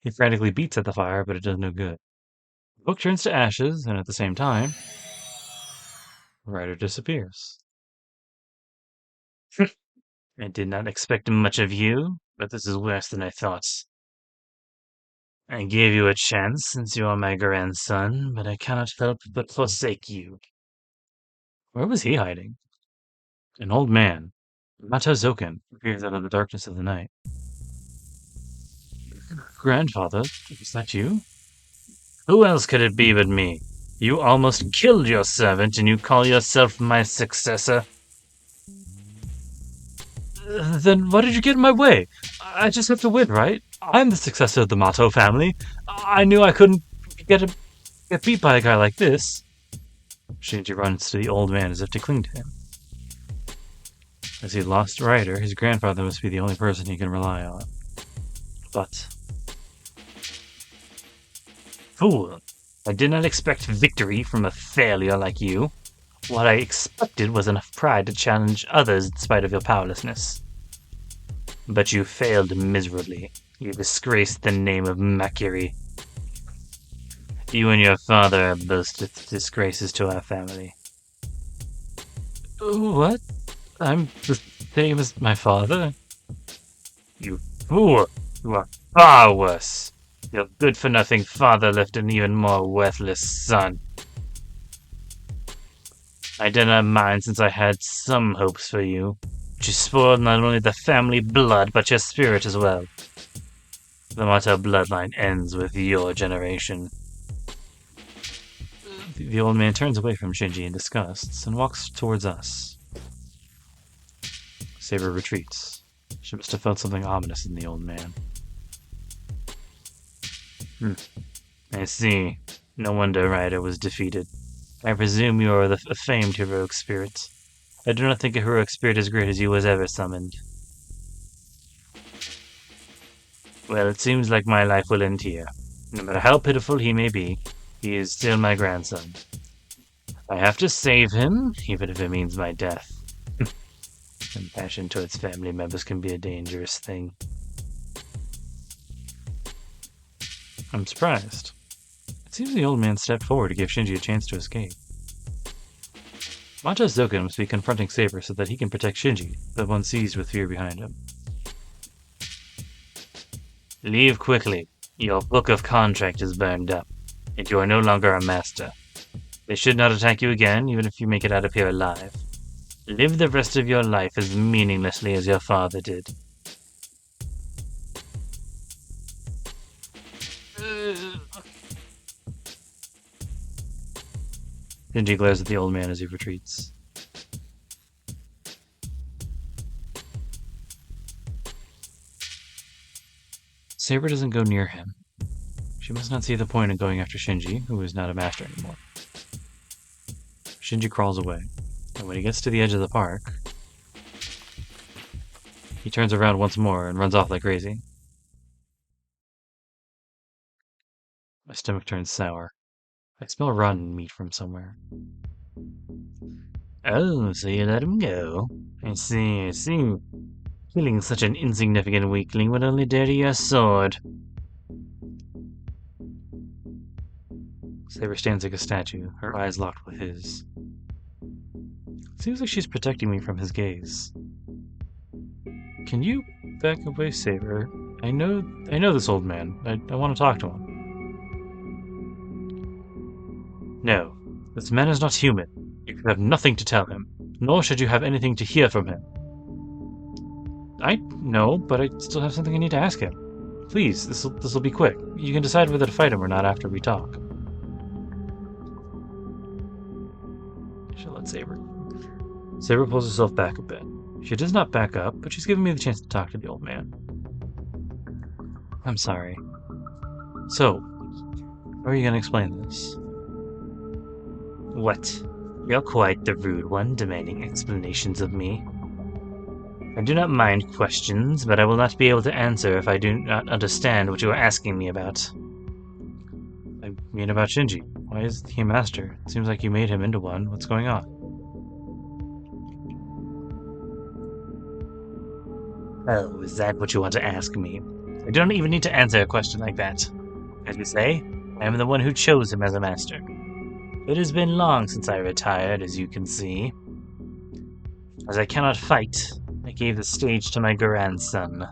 He frantically beats at the fire, but it does no good. The book turns to ashes, and at the same time, Ryder disappears. I did not expect much of you, but this is worse than I thought. I gave you a chance since you are my grandson, but I cannot help but forsake you. Where was he hiding? An old man, Matazoken, appears out of the darkness of the night. Grandfather, is that you? Who else could it be but me? You almost killed your servant, and you call yourself my successor? Then why did you get in my way? I just have to win, right? I'm the successor of the Mato family. I knew I couldn't get beat by a guy like this. Shinji runs to the old man as if to cling to him. As he lost Ryder, his grandfather must be the only person he can rely on. But... Fool! I did not expect victory from a failure like you. What I expected was enough pride to challenge others in spite of your powerlessness. But you failed miserably. You disgraced the name of Mercury. You and your father are both disgraces to our family. What? I'm the same as my father? You fool! You are far worse! Your good-for-nothing father left an even more worthless son. I did not mind since I had some hopes for you. But you spoiled not only the family blood, but your spirit as well. The Mato bloodline ends with your generation. The old man turns away from Shinji in disgust and walks towards us. Saber retreats. She must have felt something ominous in the old man. I see. No wonder Ryder was defeated. I presume you are a famed heroic spirit. I do not think a heroic spirit as great as you was ever summoned. Well, it seems like my life will end here. No matter how pitiful he may be, he is still my grandson. I have to save him, even if it means my death. Compassion towards family members can be a dangerous thing. I'm surprised. It seems the old man stepped forward to give Shinji a chance to escape. Matazoken must be confronting Saber so that he can protect Shinji, the one seized with fear behind him. Leave quickly. Your book of contract is burned up, and you are no longer a master. They should not attack you again, even if you make it out of here alive. Live the rest of your life as meaninglessly as your father did. Shinji glares at the old man as he retreats. Saber doesn't go near him. She must not see the point in going after Shinji, who is not a master anymore. Shinji crawls away, and when he gets to the edge of the park, he turns around once more and runs off like crazy. My stomach turns sour. I smell rotten meat from somewhere. Oh, so you let him go? I see, I see. Killing such an insignificant weakling would only dirty your sword. Saber stands like a statue, her eyes locked with his. Seems like she's protecting me from his gaze. Can you back away, Saber? I know this old man. I want to talk to him. No, this man is not human. You have nothing to tell him, nor should you have anything to hear from him. I know, but I still have something I need to ask him. Please, this'll be quick. You can decide whether to fight him or not after we talk. She'll let Saber. Saber pulls herself back a bit. She does not back up, but she's giving me the chance to talk to the old man. I'm sorry. So, how are you going to explain this? What? You're quite the rude one, demanding explanations of me. I do not mind questions, but I will not be able to answer if I do not understand what you are asking me about. I mean about Shinji. Why is he a master? It seems like you made him into one. What's going on? Oh, is that what you want to ask me? I don't even need to answer a question like that. As you say, I am the one who chose him as a master. It has been long since I retired, as you can see. As I cannot fight, I gave the stage to my grandson.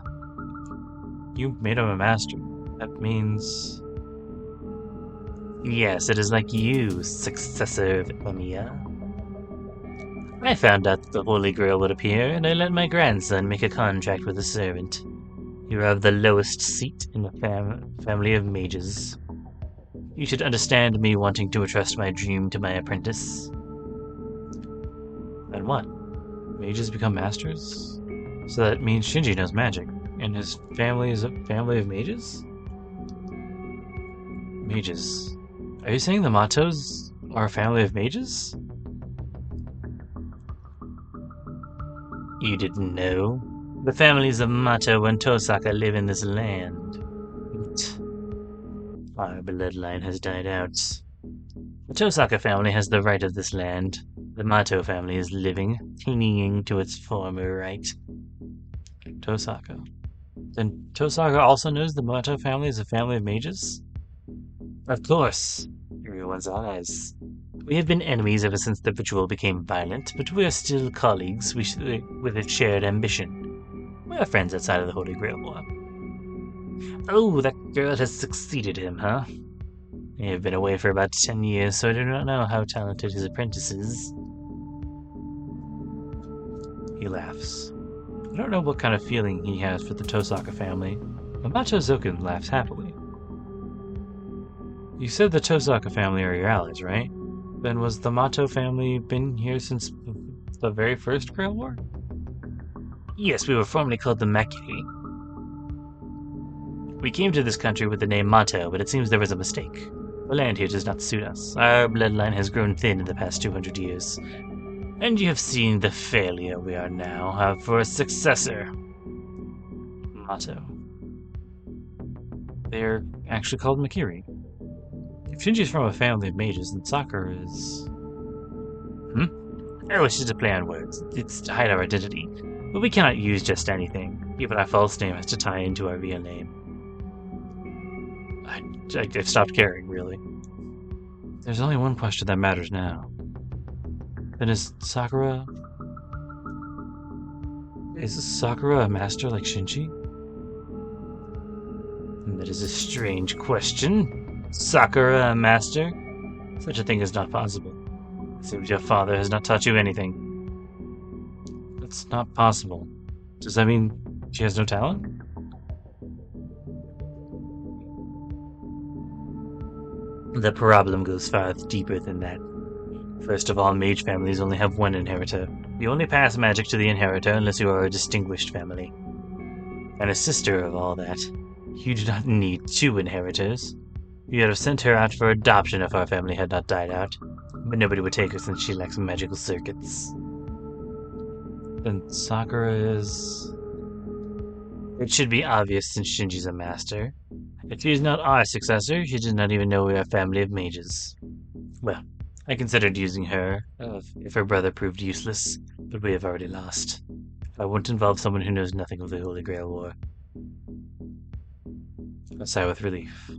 You made him a master. That means... Yes, it is like you, successor of Emiya. I found out that the Holy Grail would appear, and I let my grandson make a contract with a servant. You are of the lowest seat in the family of mages. You should understand me wanting to entrust my dream to my apprentice. And what? Mages become masters? So that means Shinji knows magic, and his family is a family of mages? Mages. Are you saying the Matos are a family of mages? You didn't know? The families of Mato and Tosaka live in this land. But our bloodline has died out. The Tosaka family has the right of this land. The Mato family is living, clinging to its former right. Tosaka. Then Tosaka also knows the Mato family is a family of mages? Of course. Everyone's eyes. We have been enemies ever since the ritual became violent, but we are still colleagues with a shared ambition. We are friends outside of the Holy Grail War. Oh, that girl has succeeded him, huh? They have been away for about 10 years, so I do not know how talented his apprentice is. He laughs. I don't know what kind of feeling he has for the Tosaka family, but Mato Zoken laughs happily. You said the Tosaka family are your allies, right? Then was the Mato family been here since the very first Grail War? Yes, we were formerly called the Makiri. We came to this country with the name Mato, but it seems there was a mistake. The land here does not suit us. Our bloodline has grown thin in the past 200 years. And you have seen the failure we are now have for a successor. Mato. They're actually called Makiri. If Shinji's from a family of mages, then Sakura is... Oh, it's just a play on words. It's to hide our identity. But we cannot use just anything. Even our false name has to tie into our real name. I've stopped caring, really. There's only one question that matters now. Then is Sakura a master like Shinji? That is a strange question. Sakura a master? Such a thing is not possible. It seems your father has not taught you anything. That's not possible. Does that mean she has no talent? The problem goes far deeper than that. First of all, mage families only have one inheritor. You only pass magic to the inheritor unless you are a distinguished family. And a sister of all that. You do not need two inheritors. You would have sent her out for adoption if our family had not died out. but nobody would take her since she lacks magical circuits. Then Sakura is... It should be obvious since Shinji's a master. If she is not our successor, she does not even know we are a family of mages. Well, I considered using her, if her brother proved useless, but we have already lost. I won't involve someone who knows nothing of the Holy Grail War. I sigh with relief.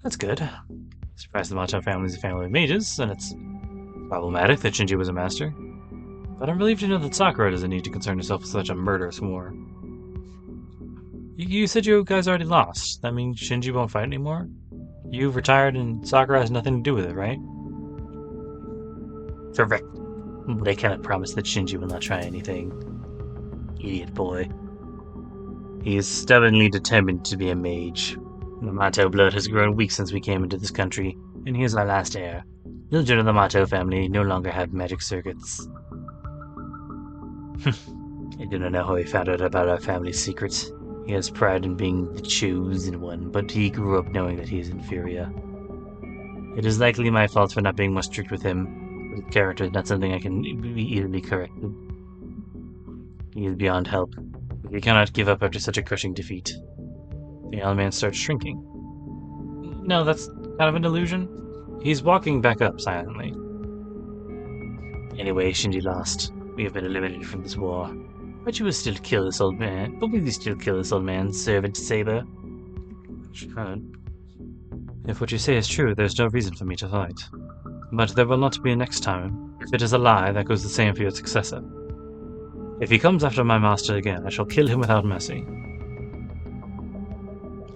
That's good. Surprised the Macho family is a family of mages, and it's problematic that Shinji was a master. But I'm relieved to know that Sakura doesn't need to concern herself with such a murderous war. You said you guys already lost. That means Shinji won't fight anymore? You've retired and Sakura has nothing to do with it, right? Correct. But I cannot promise that Shinji will not try anything. Idiot boy. He is stubbornly determined to be a mage. The Mato blood has grown weak since we came into this country, and he is our last heir. Children of the Mato family no longer have magic circuits. I do not know how he found out about our family's secrets. He has pride in being the chosen one, but he grew up knowing that he is inferior. It is likely my fault for not being more strict with him. His character is not something I can be easily corrected. He is beyond help. He cannot give up after such a crushing defeat. The old man starts shrinking. No, that's kind of an illusion. He's walking back up silently. Anyway, Shinji lost. We have been eliminated from this war. But you will still kill this old man. But will you still kill this old man's servant, Saber? If what you say is true, there's no reason for me to fight. But there will not be a next time. If it is a lie, that goes the same for your successor. If he comes after my master again, I shall kill him without mercy.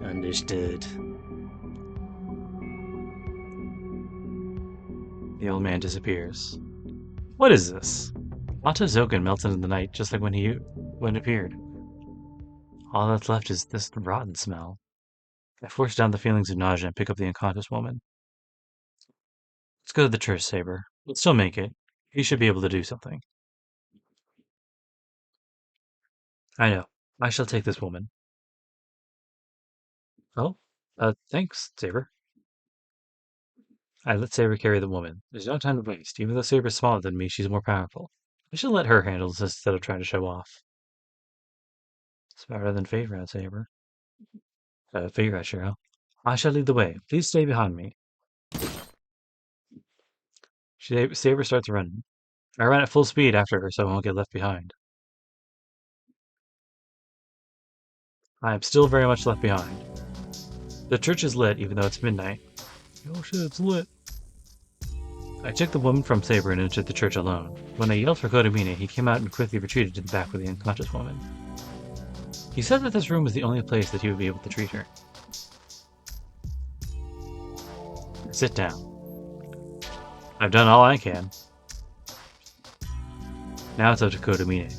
Understood. The old man disappears. What is this? Mata Zoken melts into the night just like when it appeared. All that's left is this rotten smell. I force down the feelings of nausea and pick up the unconscious woman. Let's go to the church, Saber. We'll still make it. He should be able to do something. I know. I shall take this woman. Oh? Thanks, Saber. I let Saber carry the woman. There's no time to waste. Even though Saber's smaller than me, she's more powerful. I should let her handle this instead of trying to show off. It's better than Favor out, Saber. Figure out, Shiro. I shall lead the way. Please stay behind me. Saber starts running. I run at full speed after her so I won't get left behind. I am still very much left behind. The church is lit even though it's midnight. Oh shit, it's lit. I took the woman from Saber and entered the church alone. When I yelled for Kodamine, he came out and quickly retreated to the back with the unconscious woman. He said that this room was the only place that he would be able to treat her. Sit down. I've done all I can. Now it's up to Kodamine.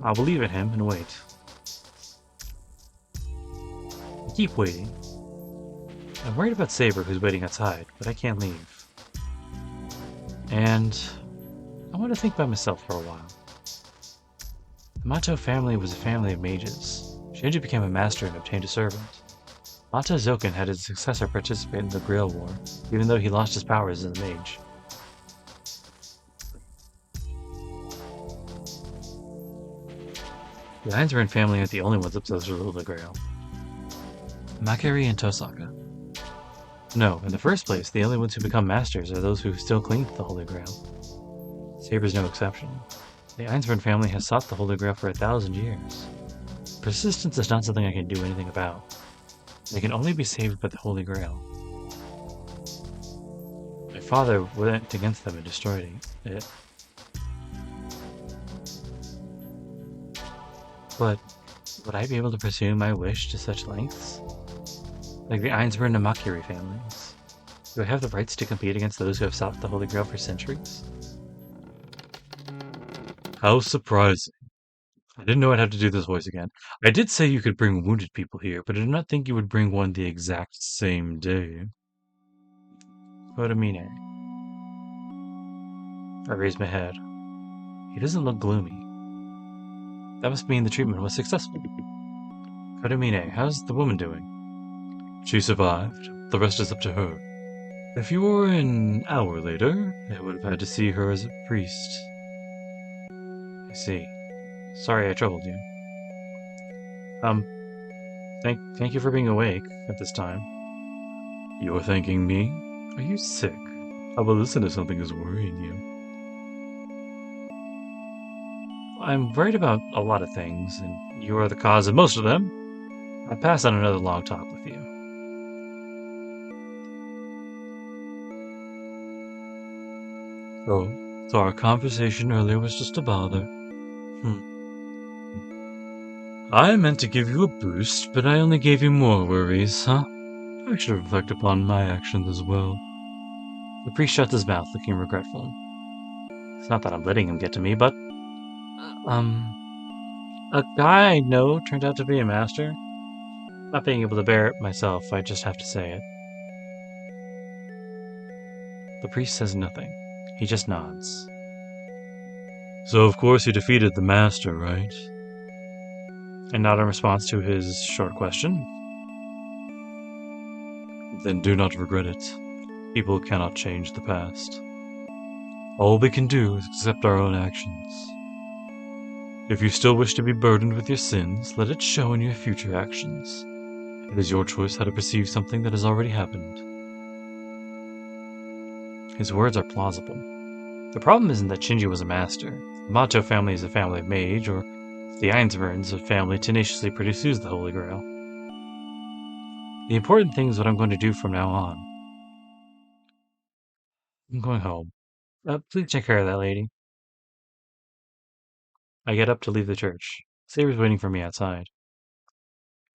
I'll believe in him and wait. I keep waiting. I'm worried about Saber, who's waiting outside, but I can't leave. And I want to think by myself for a while. The Mato family was a family of mages. Shinji became a master and obtained a servant. Mata Zoken had his successor participate in the Grail War, even though he lost his powers as a mage. The Ainsworth family aren't the only ones obsessed with the Grail. Makari and Tosaka. No, in the first place, the only ones who become masters are those who still cling to the Holy Grail. Saber's no exception. The Ainsworth family has sought the Holy Grail for 1,000 years. Persistence is not something I can do anything about. They can only be saved by the Holy Grail. My father went against them and destroyed it. But would I be able to pursue my wish to such lengths? Like the Ainsworth and Makiri families? Do I have the rights to compete against those who have sought the Holy Grail for centuries? How surprising. I didn't know I'd have to do this voice again. I did say you could bring wounded people here, but I did not think you would bring one the exact same day. Kodamine. I raised my head. He doesn't look gloomy. That must mean the treatment was successful. Kodamine, how's the woman doing? She survived. The rest is up to her. If you were an hour later, I would have had to see her as a priest. I see. Sorry I troubled you. Thank you for being awake at this time. You're thanking me? Are you sick? How about listen if something is worrying you? I'm worried about a lot of things, and you are the cause of most of them. I'll pass on another long talk with you. So our conversation earlier was just a bother. I meant to give you a boost, but I only gave you more worries, huh? I should reflect upon my actions as well. The priest shut his mouth, looking regretful. It's not that I'm letting him get to me, but... A guy I know turned out to be a master. Not being able to bear it myself, I just have to say it. The priest says nothing. He just nods. So of course you defeated the master, right? And not in response to his short question. Then do not regret it. People cannot change the past. All we can do is accept our own actions. If you still wish to be burdened with your sins, let it show in your future actions. It is your choice how to perceive something that has already happened. His words are plausible. The problem isn't that Shinji was a master. The Mato family is a family of mage, or the Ainsburns family tenaciously pursues the Holy Grail. The important thing is what I'm going to do from now on. I'm going home. Please take care of that lady. I get up to leave the church. Saber's waiting for me outside.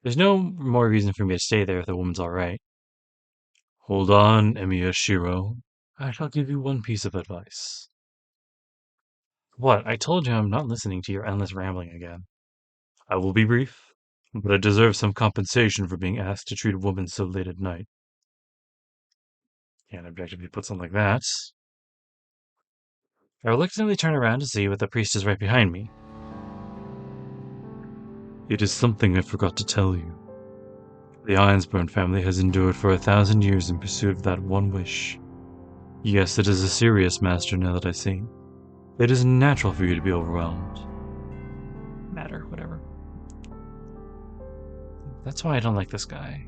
There's no more reason for me to stay there if the woman's alright. Hold on, Emiya Shiro. I shall give you one piece of advice. What? I told you I'm not listening to your endless rambling again. I will be brief, but I deserve some compensation for being asked to treat a woman so late at night. Can't object if you put something like that. I reluctantly turn around to see what the priest is right behind me. It is something I forgot to tell you. The Ironsburn family has endured for 1,000 years in pursuit of that one wish. Yes, it is a serious master now that I see. It is natural for you to be overwhelmed. Matter, whatever. That's why I don't like this guy.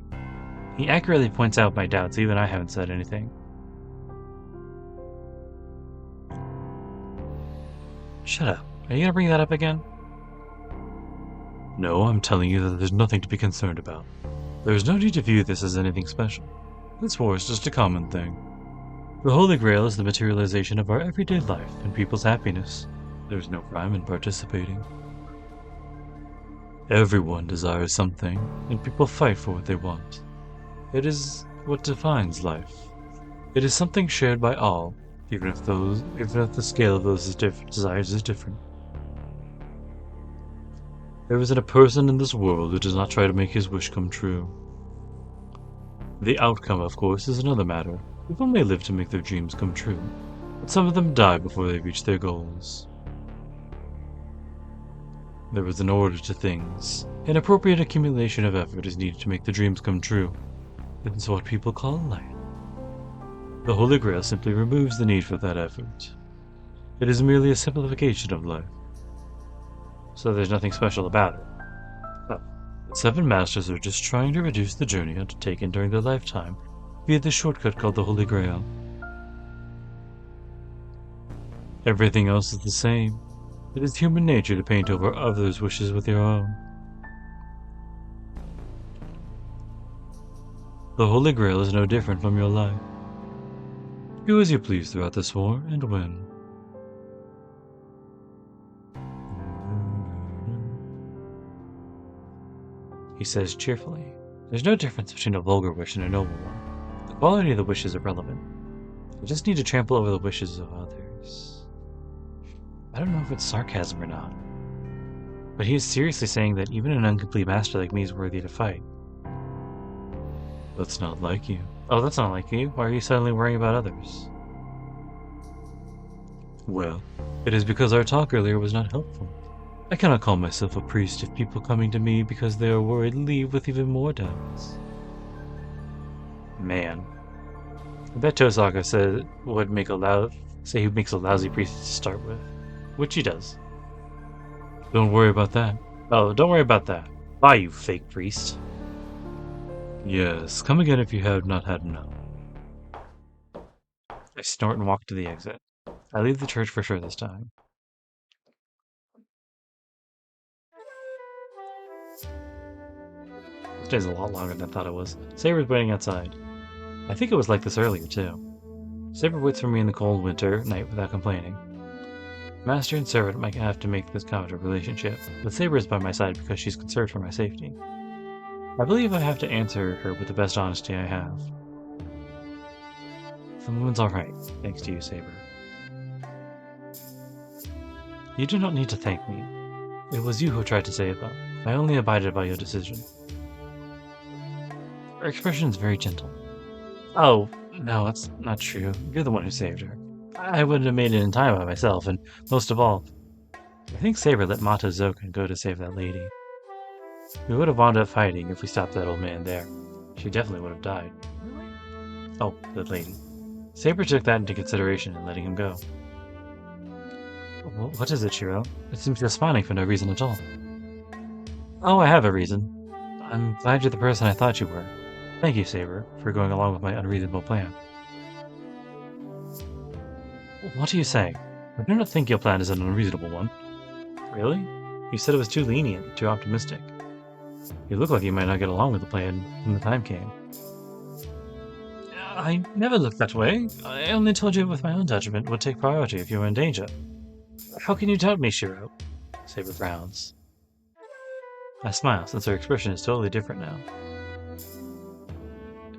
He accurately points out my doubts, even I haven't said anything. Shut up. Are you gonna bring that up again? No, I'm telling you that there's nothing to be concerned about. There is no need to view this as anything special. This war is just a common thing. The Holy Grail is the materialization of our everyday life and people's happiness. There's no crime in participating. Everyone desires something, and people fight for what they want. It is what defines life. It is something shared by all, even if the scale of those desires is different. There isn't a person in this world who does not try to make his wish come true. The outcome, of course, is another matter. People may live to make their dreams come true, but some of them die before they reach their goals. There is an order to things. An appropriate accumulation of effort is needed to make the dreams come true. This is what people call life. The Holy Grail simply removes the need for that effort. It is merely a simplification of life. So there's nothing special about it. The 7 Masters are just trying to reduce the journey undertaken during their lifetime via the shortcut called the Holy Grail. Everything else is the same. It is human nature to paint over others' wishes with your own. The Holy Grail is no different from your life. Do as you please throughout this war, and win. He says cheerfully. There's no difference between a vulgar wish and a noble one. The quality of the wish is irrelevant. You just need to trample over the wishes of others. I don't know if it's sarcasm or not, but he is seriously saying that even an incomplete master like me is worthy to fight. That's not like you. Oh, that's not like you. Why are you suddenly worrying about others? Well, it is because our talk earlier was not helpful. I cannot call myself a priest if people coming to me because they are worried leave with even more doubts. Man. I bet Tosaka said would make say he makes a lousy priest to start with, which he does. Don't worry about that. Oh, don't worry about that. Bye, you fake priest. Yes, come again if you have not had enough. I snort and walk to the exit. I leave the church for sure this time. This day's a lot longer than I thought it was. Saber's waiting outside. I think it was like this earlier, too. Saber waits for me in the cold winter night without complaining. Master and servant might have to make this kind of relationship, but Saber is by my side because she's concerned for my safety. I believe I have to answer her with the best honesty I have. The woman's alright, thanks to you, Saber. You do not need to thank me. It was you who tried to save them. I only abided by your decision. Her expression is very gentle. Oh, no, that's not true. You're the one who saved her. I wouldn't have made it in time by myself, and most of all, I think Saber let Mata Zokan go to save that lady. We would have wound up fighting if we stopped that old man there. She definitely would have died. Oh, that lady. Saber took that into consideration in letting him go. What is it, Shiro? It seems you're smiling for no reason at all. Oh, I have a reason. I'm glad you're the person I thought you were. Thank you, Saber, for going along with my unreasonable plan. What do you say? I do not think your plan is an unreasonable one. Really? You said it was too lenient, too optimistic. You look like you might not get along with the plan when the time came. I never looked that way. I only told you with my own judgment would take priority if you were in danger. How can you doubt me, Shiro? Saber frowns. I smile, since her expression is totally different now.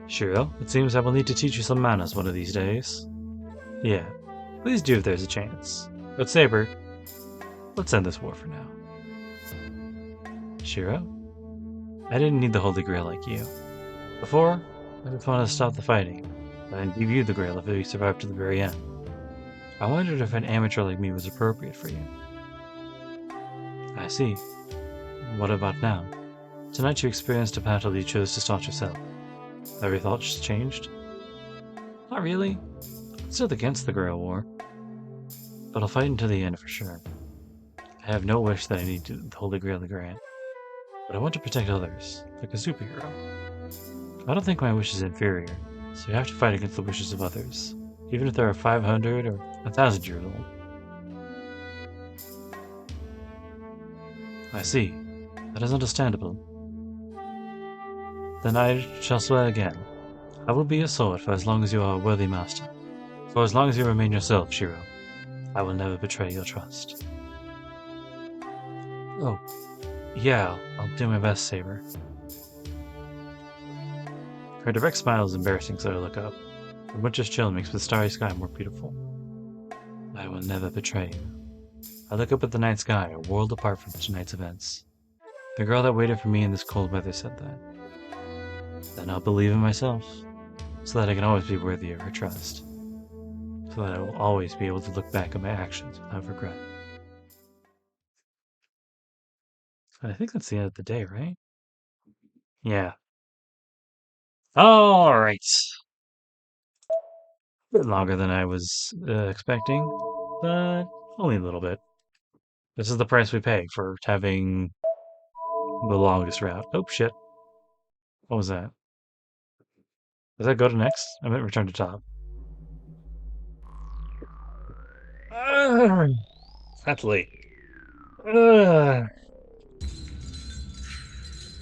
Shiro, it seems I will need to teach you some manners one of these days. Yeah, please do if there's a chance. But Saber, let's end this war for now. Shiro? I didn't need the Holy Grail like you. Before, I just wanted to stop the fighting, but I'd give you the Grail if you survived to the very end. I wondered if an amateur like me was appropriate for you. I see. What about now? Tonight you experienced a battle you chose to start yourself. Have your thoughts changed? Not really. I'm still against the Grail War. But I'll fight until the end for sure. I have no wish that I need the Holy Grail to grant. But I want to protect others, like a superhero. I don't think my wish is inferior, so you have to fight against the wishes of others, even if they are 500 or 1,000 years old. I see. That is understandable. Then I shall swear again. I will be your sword for as long as you are a worthy master. For as long as you remain yourself, Shiro. I will never betray your trust. Oh. Yeah, I'll do my best, Saber. Her direct smile is embarrassing, so I look up. The winter's chill makes the starry sky more beautiful. I will never betray you. I look up at the night sky, a world apart from tonight's events. The girl that waited for me in this cold weather said that. Then I'll believe in myself, so that I can always be worthy of her trust. So that I will always be able to look back at my actions without regret. And I think that's the end of the day, right? Yeah. Alright. A bit longer than I was expecting, but only a little bit. This is the price we pay for having the longest route. Oh, shit. What was that? Does that go to next? I meant return to top. That's late.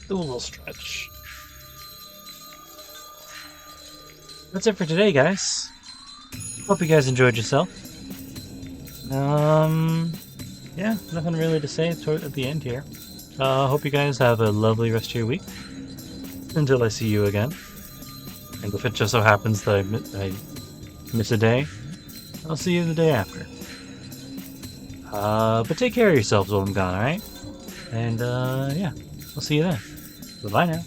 Do a little stretch. That's it for today, guys. Hope you guys enjoyed yourself. Yeah, nothing really to say at the end here. Hope you guys have a lovely rest of your week. Until I see you again. And if it just so happens that I miss a day, I'll see you the day after. But take care of yourselves while I'm gone, alright? And, yeah, I'll see you then. Bye-bye now.